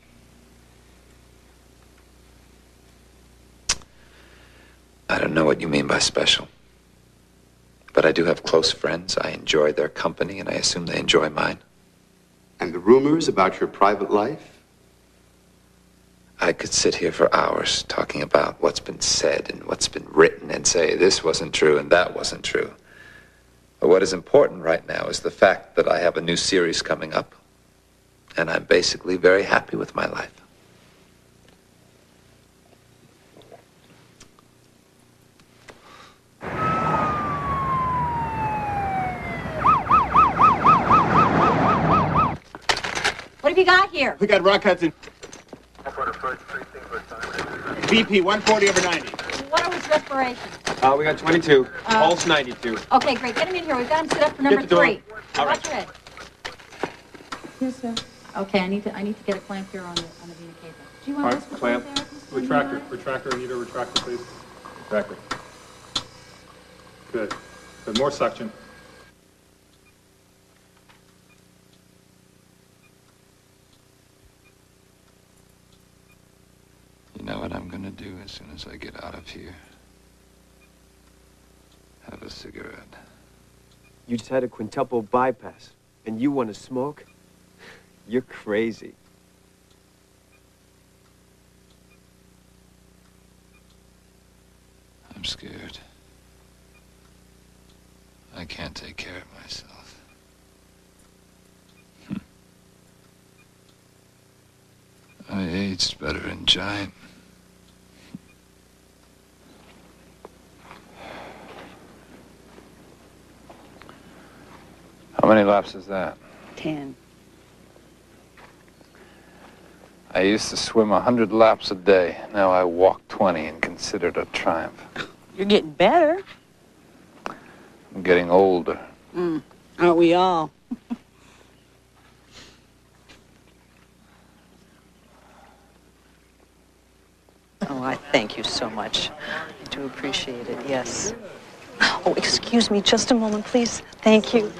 I don't know what you mean by special. But I do have close friends. I enjoy their company, and I assume they enjoy mine. And the rumors about your private life? I could sit here for hours talking about what's been said and what's been written and say this wasn't true and that wasn't true. But what is important right now is the fact that I have a new series coming up, and I'm basically very happy with my life. What have you got here? We got Rock Hudson. BP 140 over 90. What are his respirations? We got 22. Pulse 92. Okay, great. Get him in here. We've got him set up for number the door. 3. All Watch right. your head. Yes, sir. Okay, I need to get a clamp here on the vena cava. Do you want this Clamp. Retractor. Need a retractor, please. Retractor. Good. Good. More suction. You know what I'm gonna do as soon as I get out of here? Have a cigarette. You just had a quintuple bypass, and you want to smoke? You're crazy. I'm scared. I can't take care of myself. I aged better in Giant. How many laps is that? 10. I used to swim 100 laps a day. Now I walk 20 and consider it a triumph. You're getting better. I'm getting older. Aren't we all? Oh, I thank you so much. I do appreciate it, yes. Oh, excuse me just a moment, please. Thank you.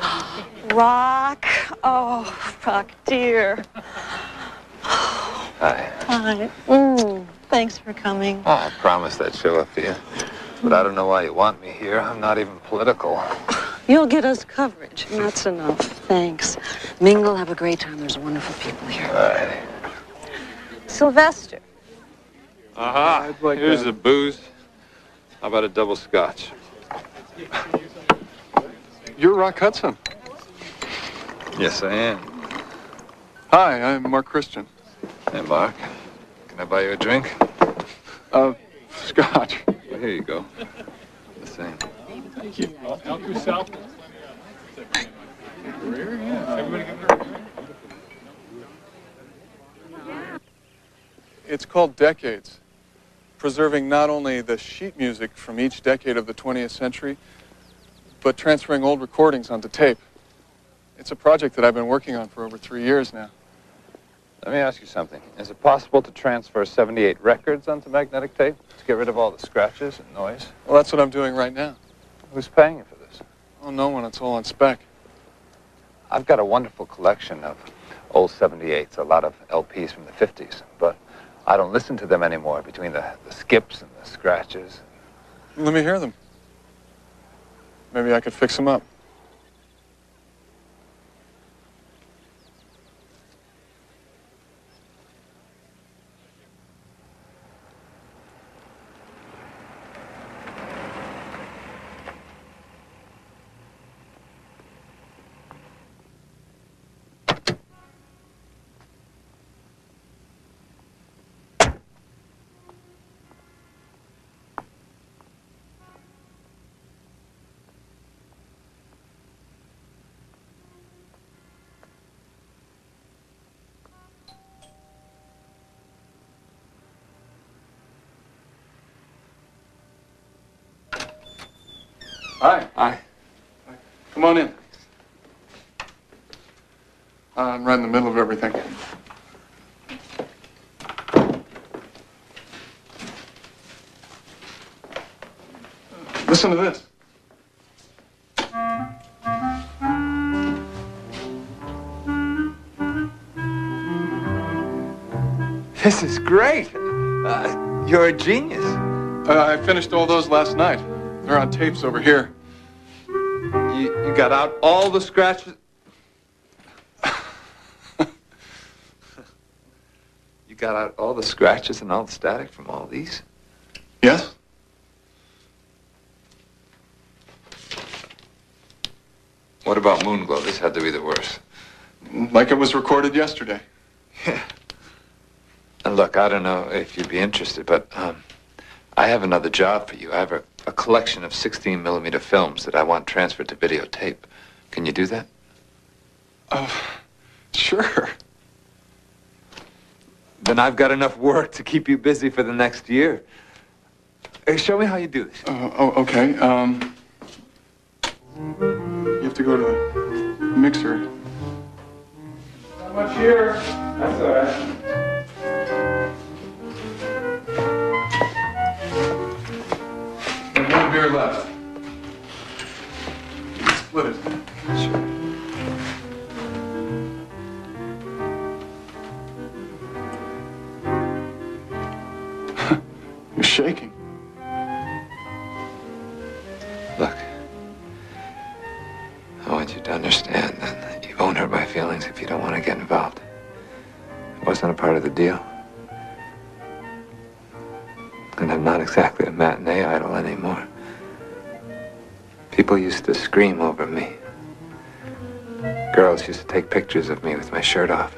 Rock. Oh, Rock, dear. Hi. Hi. Thanks for coming. Oh, I promised I'd show up for you. But I don't know why you want me here. I'm not even political. You'll get us coverage, and that's enough. Thanks. Mingle, have a great time. There's wonderful people here. All right. Sylvester. Aha. Here's the booze. How about a double scotch? You're Rock Hudson. Yes, I am. Hi, I'm Mark Christian. Hey, Mark. Can I buy you a drink? Scotch. Well, here you go. The same. Thank you. Out yourself. It's called Decades, preserving not only the sheet music from each decade of the 20th century, but transferring old recordings onto tape. It's a project that I've been working on for over 3 years now. Let me ask you something. Is it possible to transfer 78 records onto magnetic tape to get rid of all the scratches and noise? Well, that's what I'm doing right now. Who's paying you for this? Oh, no one. It's all on spec. I've got a wonderful collection of old 78s, a lot of LPs from the 50s, but I don't listen to them anymore between the skips and the scratches. Let me hear them. Maybe I could fix them up. Hi. Hi. Come on in. I'm right in the middle of everything. Listen to this. This is great. You're a genius. I finished all those last night. They're on tapes over here. You got out all the scratches? You got out all the scratches and all the static from all these? Yes? What about Moonglow? This had to be the worst. Like it was recorded yesterday. Yeah. And look, I don't know if you'd be interested, but I have another job for you. I have a collection of 16mm films that I want transferred to videotape. Can you do that? Sure. Then I've got enough work to keep you busy for the next year. Hey, show me how you do this. Okay. You have to go to the mixer. Not much here. That's all right. There's one beer left. Split it. Sure. You're shaking. Look, I want you to understand that you won't hurt my feelings if you don't want to get involved. It wasn't a part of the deal. And I'm not exactly a matinee idol anymore. People used to scream over me. Girls used to take pictures of me with my shirt off.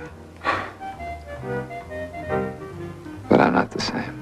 But I'm not the same.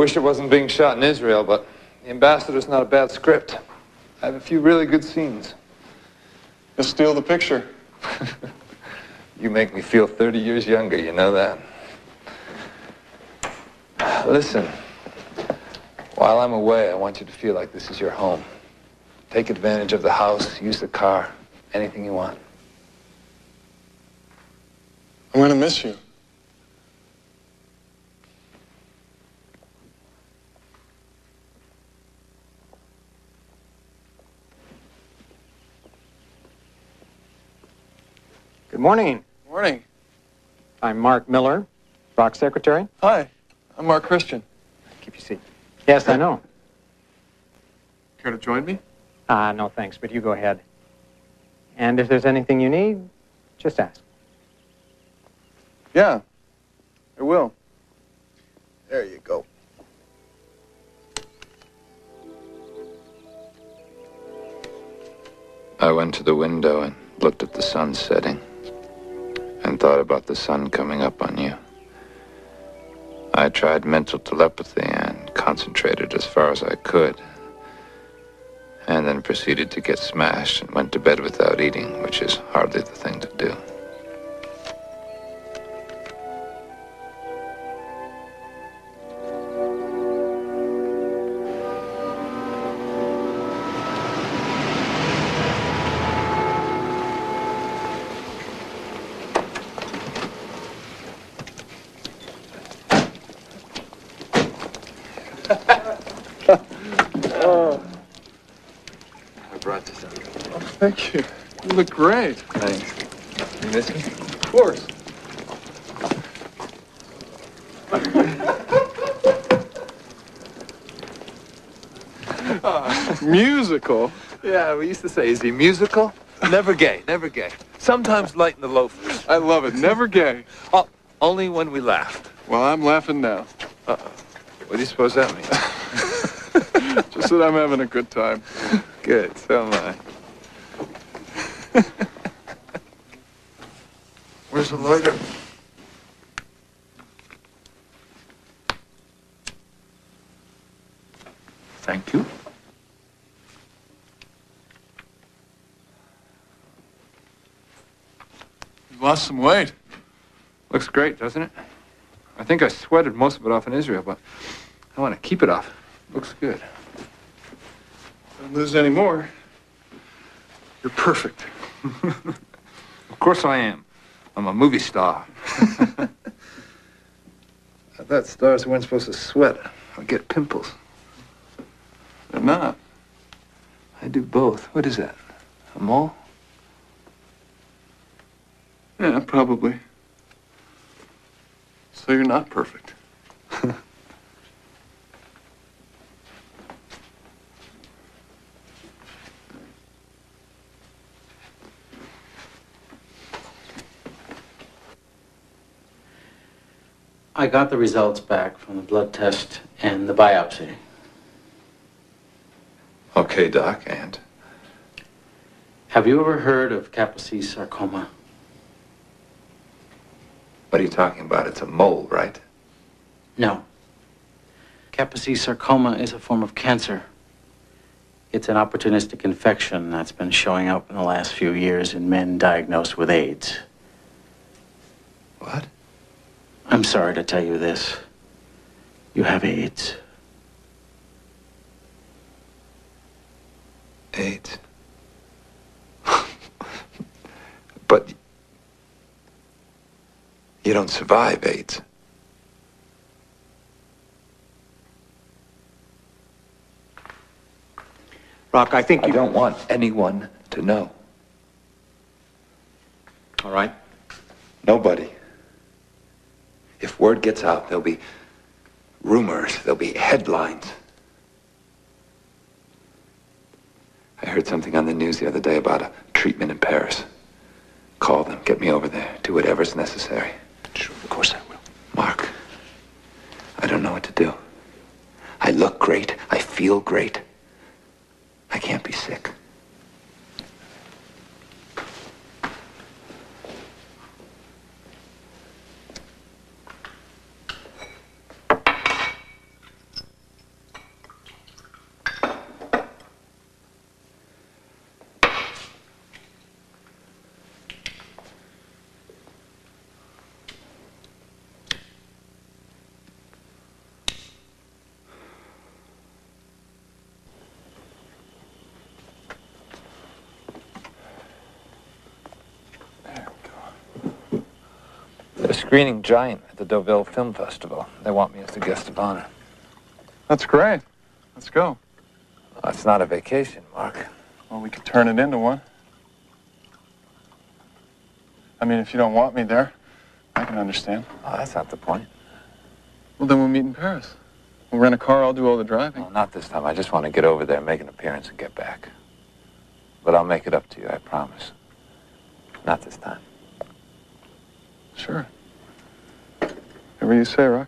wish it wasn't being shot in Israel, but The Ambassador's not a bad script. I have a few really good scenes. You'll steal the picture. You make me feel 30 years younger, you know that? Listen, while I'm away, I want you to feel like this is your home. Take advantage of the house, use the car, anything you want. I'm going to miss you. Good morning. Morning. I'm Mark Miller, Rock's secretary. Hi, I'm Mark Christian. Keep your seat. Yes, I know. Care to join me? No, thanks, but you go ahead. And if there's anything you need, just ask. Yeah, I will. There you go. I went to the window and looked at the sun setting and thought about the sun coming up on you. I tried mental telepathy and concentrated as far as I could, and then proceeded to get smashed and went to bed without eating, which is hardly the thing to do. I brought this up. Oh, thank you. You look great. Thanks. You miss me? Of course. Musical? Yeah, we used to say, is he musical? Never gay, never gay. Sometimes light in the loafers. I love it. Never gay. Oh, only when we laughed. Well, I'm laughing now. Uh-oh. What do you suppose that means? Just that I'm having a good time. Good, so am I. Where's the loiter? Thank you. You've lost some weight. Looks great, doesn't it? I think I sweated most of it off in Israel, but I want to keep it off. Looks good. Don't lose any more. You're perfect. Of course I am. I'm a movie star. I thought stars weren't supposed to sweat or get pimples. They're not. I do both. What is that? A mole? Yeah, probably. So you're not perfect. I got the results back from the blood test and the biopsy. Okay, Doc, and? Have you ever heard of Kaposi sarcoma? What are you talking about? It's a mole, right? No. Kaposi sarcoma is a form of cancer. It's an opportunistic infection that's been showing up in the last few years in men diagnosed with AIDS. What? I'm sorry to tell you this. You have AIDS. AIDS? But you don't survive AIDS. Rock, I think I don't want anyone to know. All right. Nobody. If word gets out, there'll be rumors, there'll be headlines. I heard something on the news the other day about a treatment in Paris. Call them, get me over there, do whatever's necessary. Sure, of course I will. Mark, I don't know what to do. I look great, I feel great. I can't be sick. screening Giant at the Deauville Film Festival. They want me as the guest of honor. That's great. Let's go. Well, it's not a vacation, Mark. Well, we could turn it into one. I mean, if you don't want me there, I can understand. Oh, that's not the point. Well, then we'll meet in Paris. We'll rent a car, I'll do all the driving. Well, not this time. I just want to get over there, make an appearance, and get back. But I'll make it up to you, I promise. Not this time. Sure. Whatever you say, Rock.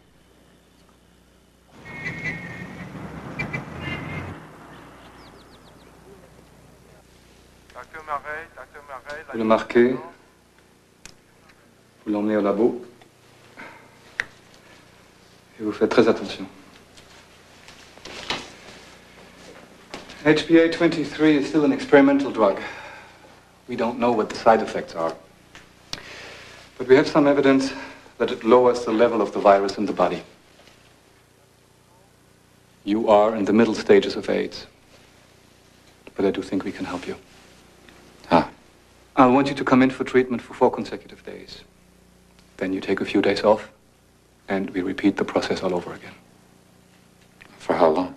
Vous le marquez, vous l'emmenez au labo, et vous faites très attention. HPA-23 is still an experimental drug. We don't know what the side effects are. But we have some evidence that it lowers the level of the virus in the body. You are in the middle stages of AIDS. But I do think we can help you. I want you to come in for treatment for 4 consecutive days. Then you take a few days off, and we repeat the process all over again. For how long?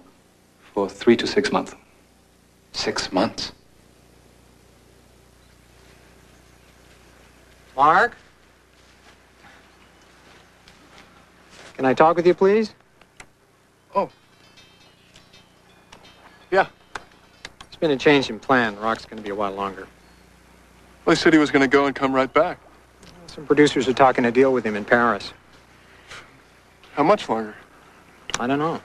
For 3 to 6 months. 6 months? Mark? Can I talk with you, please? Oh. Yeah. There's been a change in plan. Rock's going to be a while longer. Well, he said he was going to go and come right back. Some producers are talking a deal with him in Paris. How much longer? I don't know.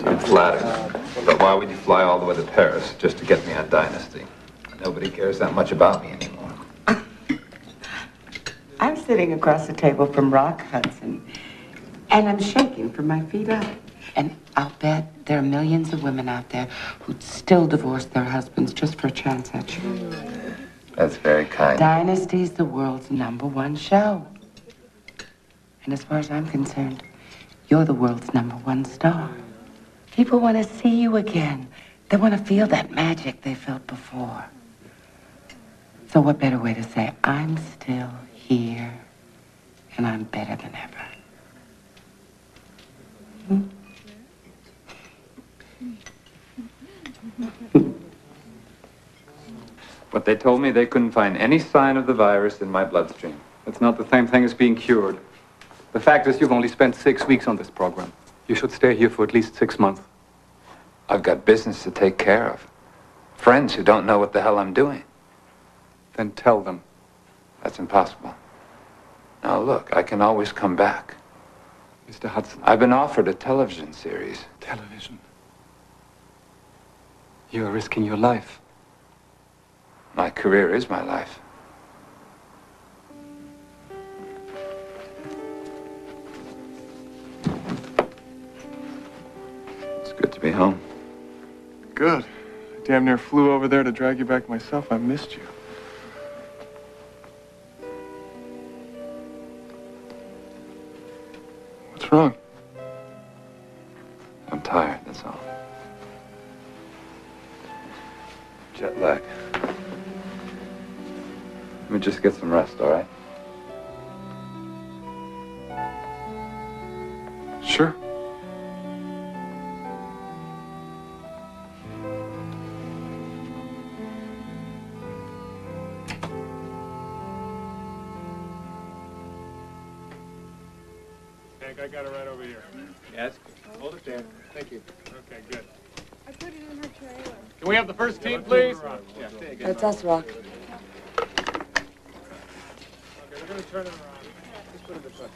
I'm flattered. But why would you fly all the way to Paris just to get me on Dynasty? Nobody cares that much about me anymore. I'm sitting across the table from Rock Hudson, and I'm shaking from my feet up. And I'll bet there are millions of women out there who'd still divorce their husbands just for a chance at you. That's very kind. Dynasty's the world's #1 show. And as far as I'm concerned, you're the world's #1 star. People want to see you again. They want to feel that magic they felt before. So what better way to say, I'm still here, and I'm better than ever. But they told me they couldn't find any sign of the virus in my bloodstream. It's not the same thing as being cured. The fact is, you've only spent 6 weeks on this program. You should stay here for at least 6 months. I've got business to take care of. Friends who don't know what the hell I'm doing. Then tell them. That's impossible. Now look, I can always come back. Mr. Hudson. I've been offered a television series. Television? You are risking your life. My career is my life. It's good to be home. Good. I damn near flew over there to drag you back myself. I missed you. What's wrong? I'm tired, that's all. Jet lag. Let me just get some rest, all right? Sure. Hank, I got it right over here. Yes? Hold it there. Thank you. Okay, good. I put it in her trailer. Can we have the first team, please? Yeah. That's us, Rock. Okay, we're going to turn it around. Just put it this way.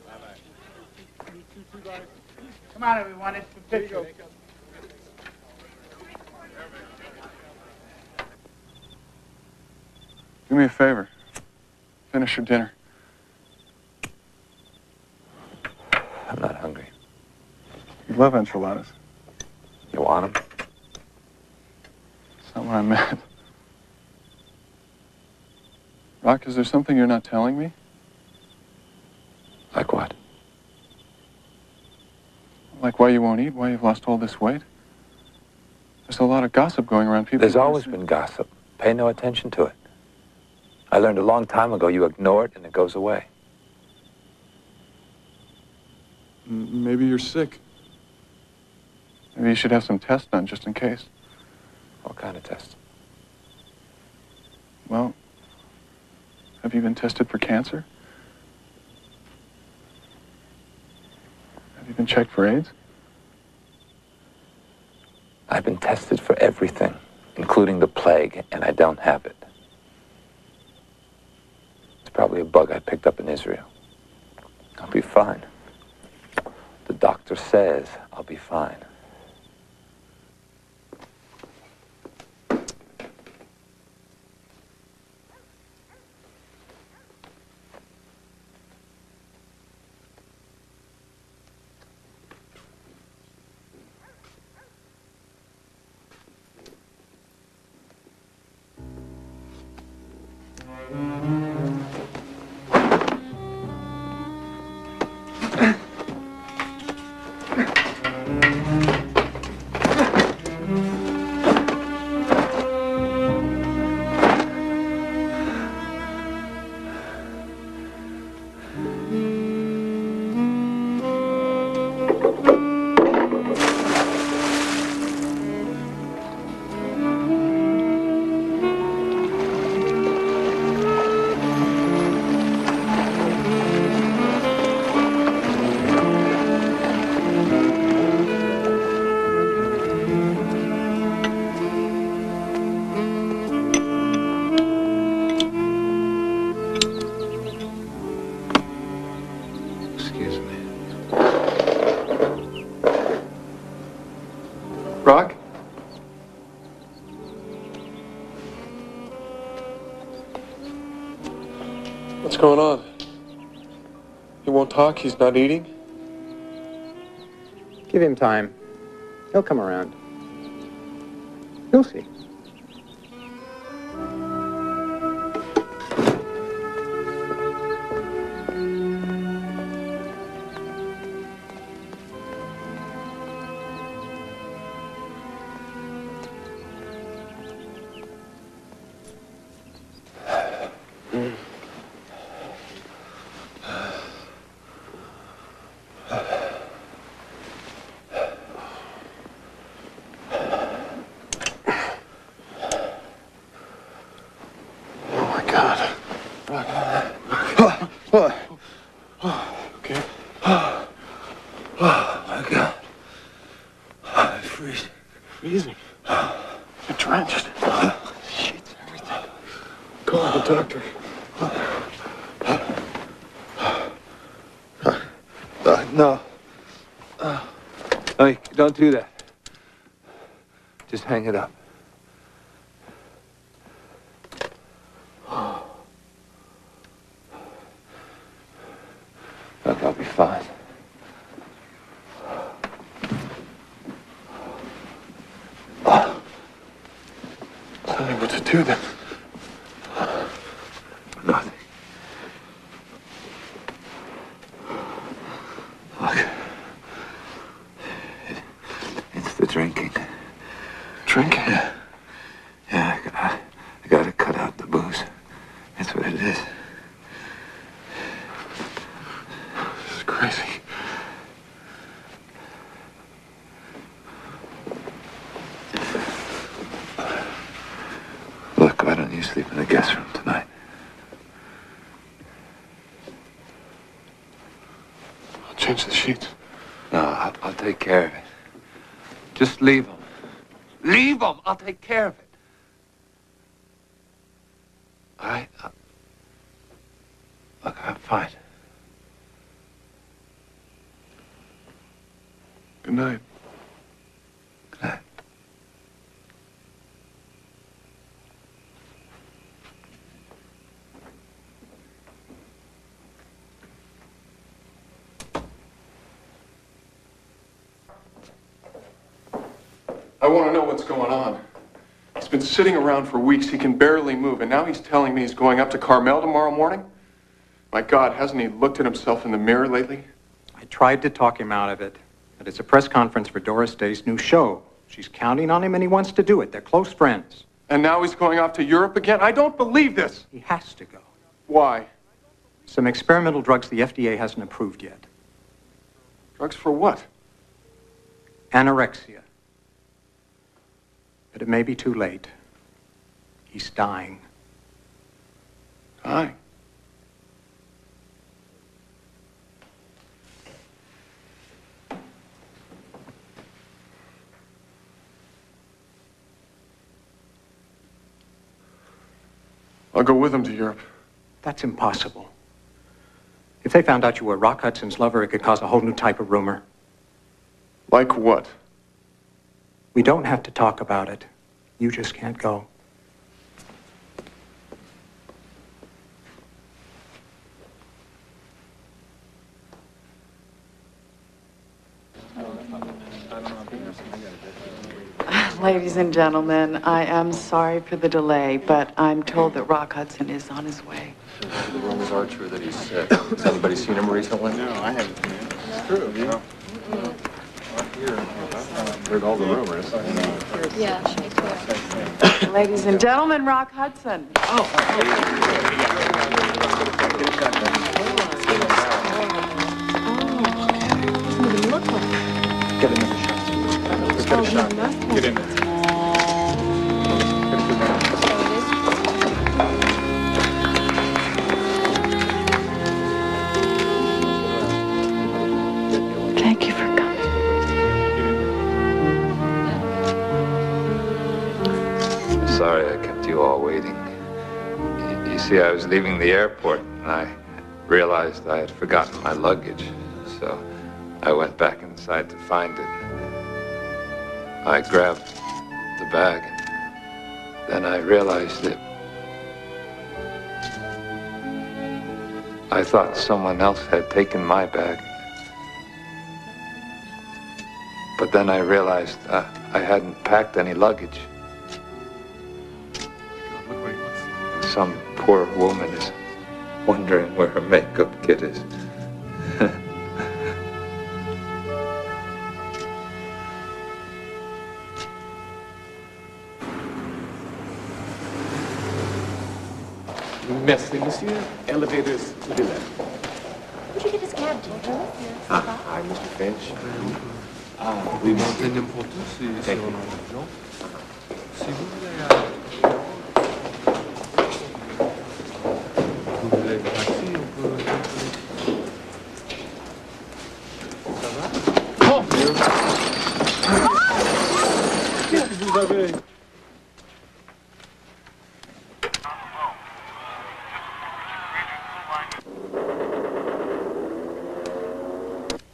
Bye-bye. Come on, everyone, it's the picture. Do me a favor. Finish your dinner. I'm not hungry. You love enchiladas. You want them? That's not what I meant. Rock, is there something you're not telling me? Like what? Like why you won't eat, why you've lost all this weight? There's a lot of gossip going around. People. There's always been gossip. Pay no attention to it. I learned a long time ago you ignore it and it goes away. Maybe you're sick. Maybe you should have some tests done just in case. What kind of test? Well, have you been tested for cancer? Have you been checked for AIDS? I've been tested for everything, including the plague, and I don't have it. It's probably a bug I picked up in Israel. I'll be fine. The doctor says I'll be fine. Rock? What's going on? He won't talk, he's not eating? Give him time. He'll come around. You'll see. Okay. Oh, my God. I'm freezing. Freezing? You're drenched. Sheets, everything. Call the doctor. No. No, don't do that. Just hang it up. Look, I'll be fine. Tell me what to do then. Nothing. Look. It's the drinking. Drinking? Yeah. Yeah, I gotta cut out the booze. That's what it is. This is crazy. Look, why don't you sleep in the guest room tonight? I'll change the sheets. No, I'll take care of it. Just leave them. Leave them! I'll take care of it. All right? Look, I'm fine. night. I want to know what's going on. He's been sitting around for weeks. He can barely move, and now he's telling me he's going up to Carmel tomorrow morning? My God, hasn't he looked at himself in the mirror lately? I tried to talk him out of it, but it's a press conference for Doris Day's new show. She's counting on him, and he wants to do it. They're close friends. And now he's going off to Europe again? I don't believe this. He has to go. Why? Some experimental drugs the FDA hasn't approved yet. Drugs for what? Anorexia. But it may be too late. He's dying. Dying? I'll go with him to Europe. That's impossible. If they found out you were Rock Hudson's lover, it could cause a whole new type of rumor. Like what? We don't have to talk about it. You just can't go. Ladies and gentlemen, I am sorry for the delay, but I'm told that Rock Hudson is on his way. The rumors are true that he's sick. Has anybody seen him recently? No, I haven't seen it. It's true, you know. Heard all the rumors. Yeah, me too. Ladies and gentlemen, Rock Hudson. Get him in the shot. Let's get a shot. Get in there. Thank you for coming. Sorry I kept you all waiting. You see, I was leaving the airport and I realized I had forgotten my luggage. So I went back inside to find it. I grabbed the bag and then I realized that I thought someone else had taken my bag. But then I realized I hadn't packed any luggage. Some poor woman is wondering where her makeup kit is. Merci, monsieur. Elevators to the left. Where'd you get his cab, Ginger? Hi, Mr. Finch. Oui, c'est n'importe où, c'est en argent. Si vous voulez un taxi, on peut... Ça va? Oh! Qu'est-ce que vous avez?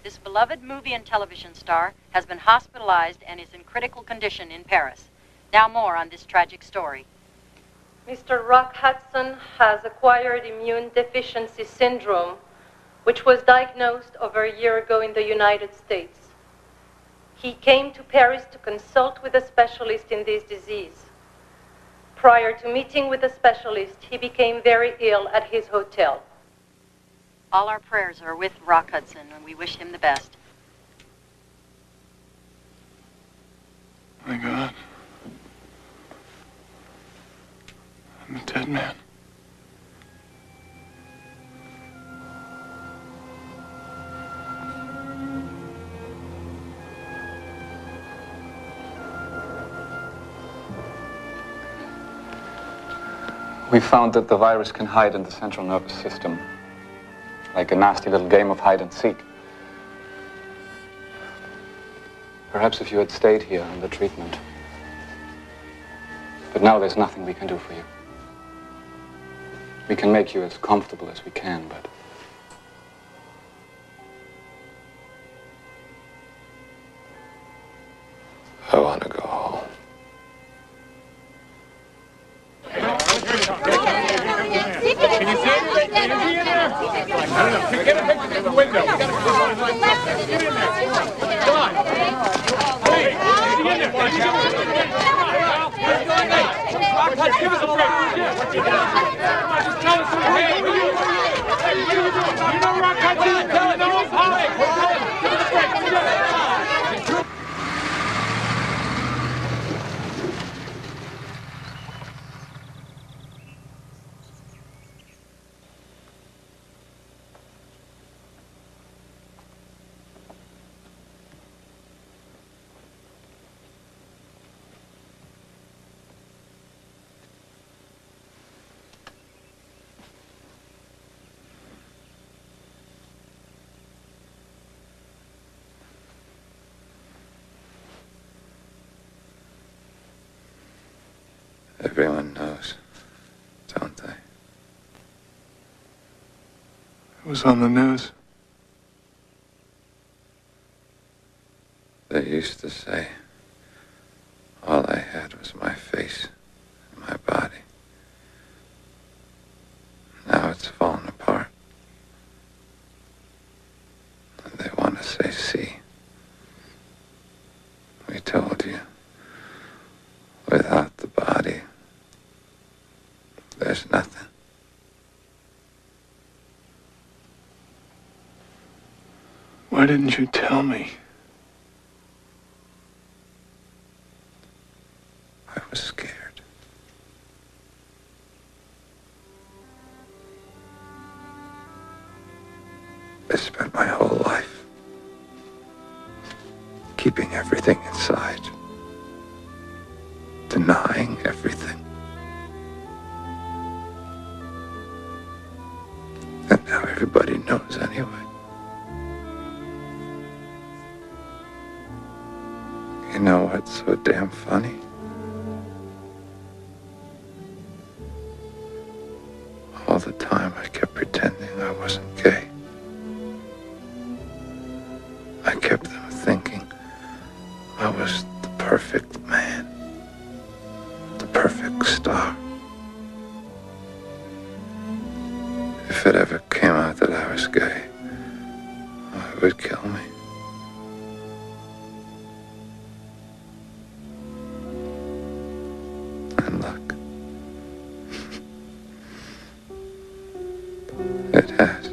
This beloved movie and television star has been hospitalized and is in critical condition in Paris. Now more on this tragic story. Mr. Rock Hudson has acquired immune deficiency syndrome, which was diagnosed over a year ago in the United States. He came to Paris to consult with a specialist in this disease. Prior to meeting with the specialist, he became very ill at his hotel. All our prayers are with Rock Hudson, and we wish him the best. My God. I'm a dead man. We found that the virus can hide in the central nervous system, like a nasty little game of hide and seek. Perhaps if you had stayed here under treatment. But now there's nothing we can do for you. We can make you as comfortable as we can, but... Get a picture through the window. We gotta get in there. Come on. Hey, get in there. Give us a break. Just tell us who you know Rock Hudson? Tell us. All right. Give us a break. Everyone knows, don't they? It was on the news. They used to say all I had was my face and my body. Now it's fallen apart. And they want to say, see, we told you, without the body, there's nothing. Why didn't you tell me? I was scared. I spent my whole life keeping everything inside, denying everything. And now everybody knows anyway. You know what's so damn funny? All the time I kept pretending I wasn't gay. I kept them thinking I was the perfect man, the perfect star. If it ever came out that I was gay, it would kill me. And look, it has.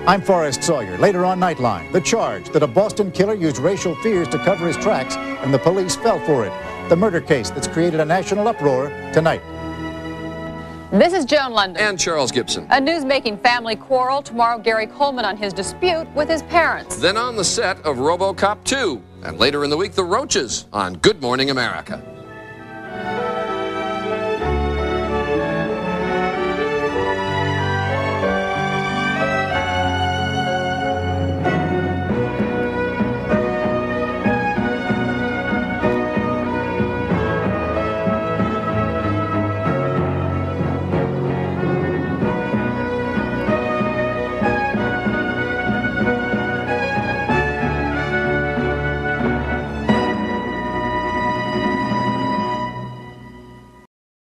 I'm Forrest Sawyer. Later on Nightline, the charge that a Boston killer used racial fears to cover his tracks and the police fell for it. The murder case that's created a national uproar tonight. This is Joan London. And Charles Gibson. A news-making family quarrel. Tomorrow, Gary Coleman on his dispute with his parents. Then on the set of RoboCop 2. And later in the week, the Roaches on Good Morning America.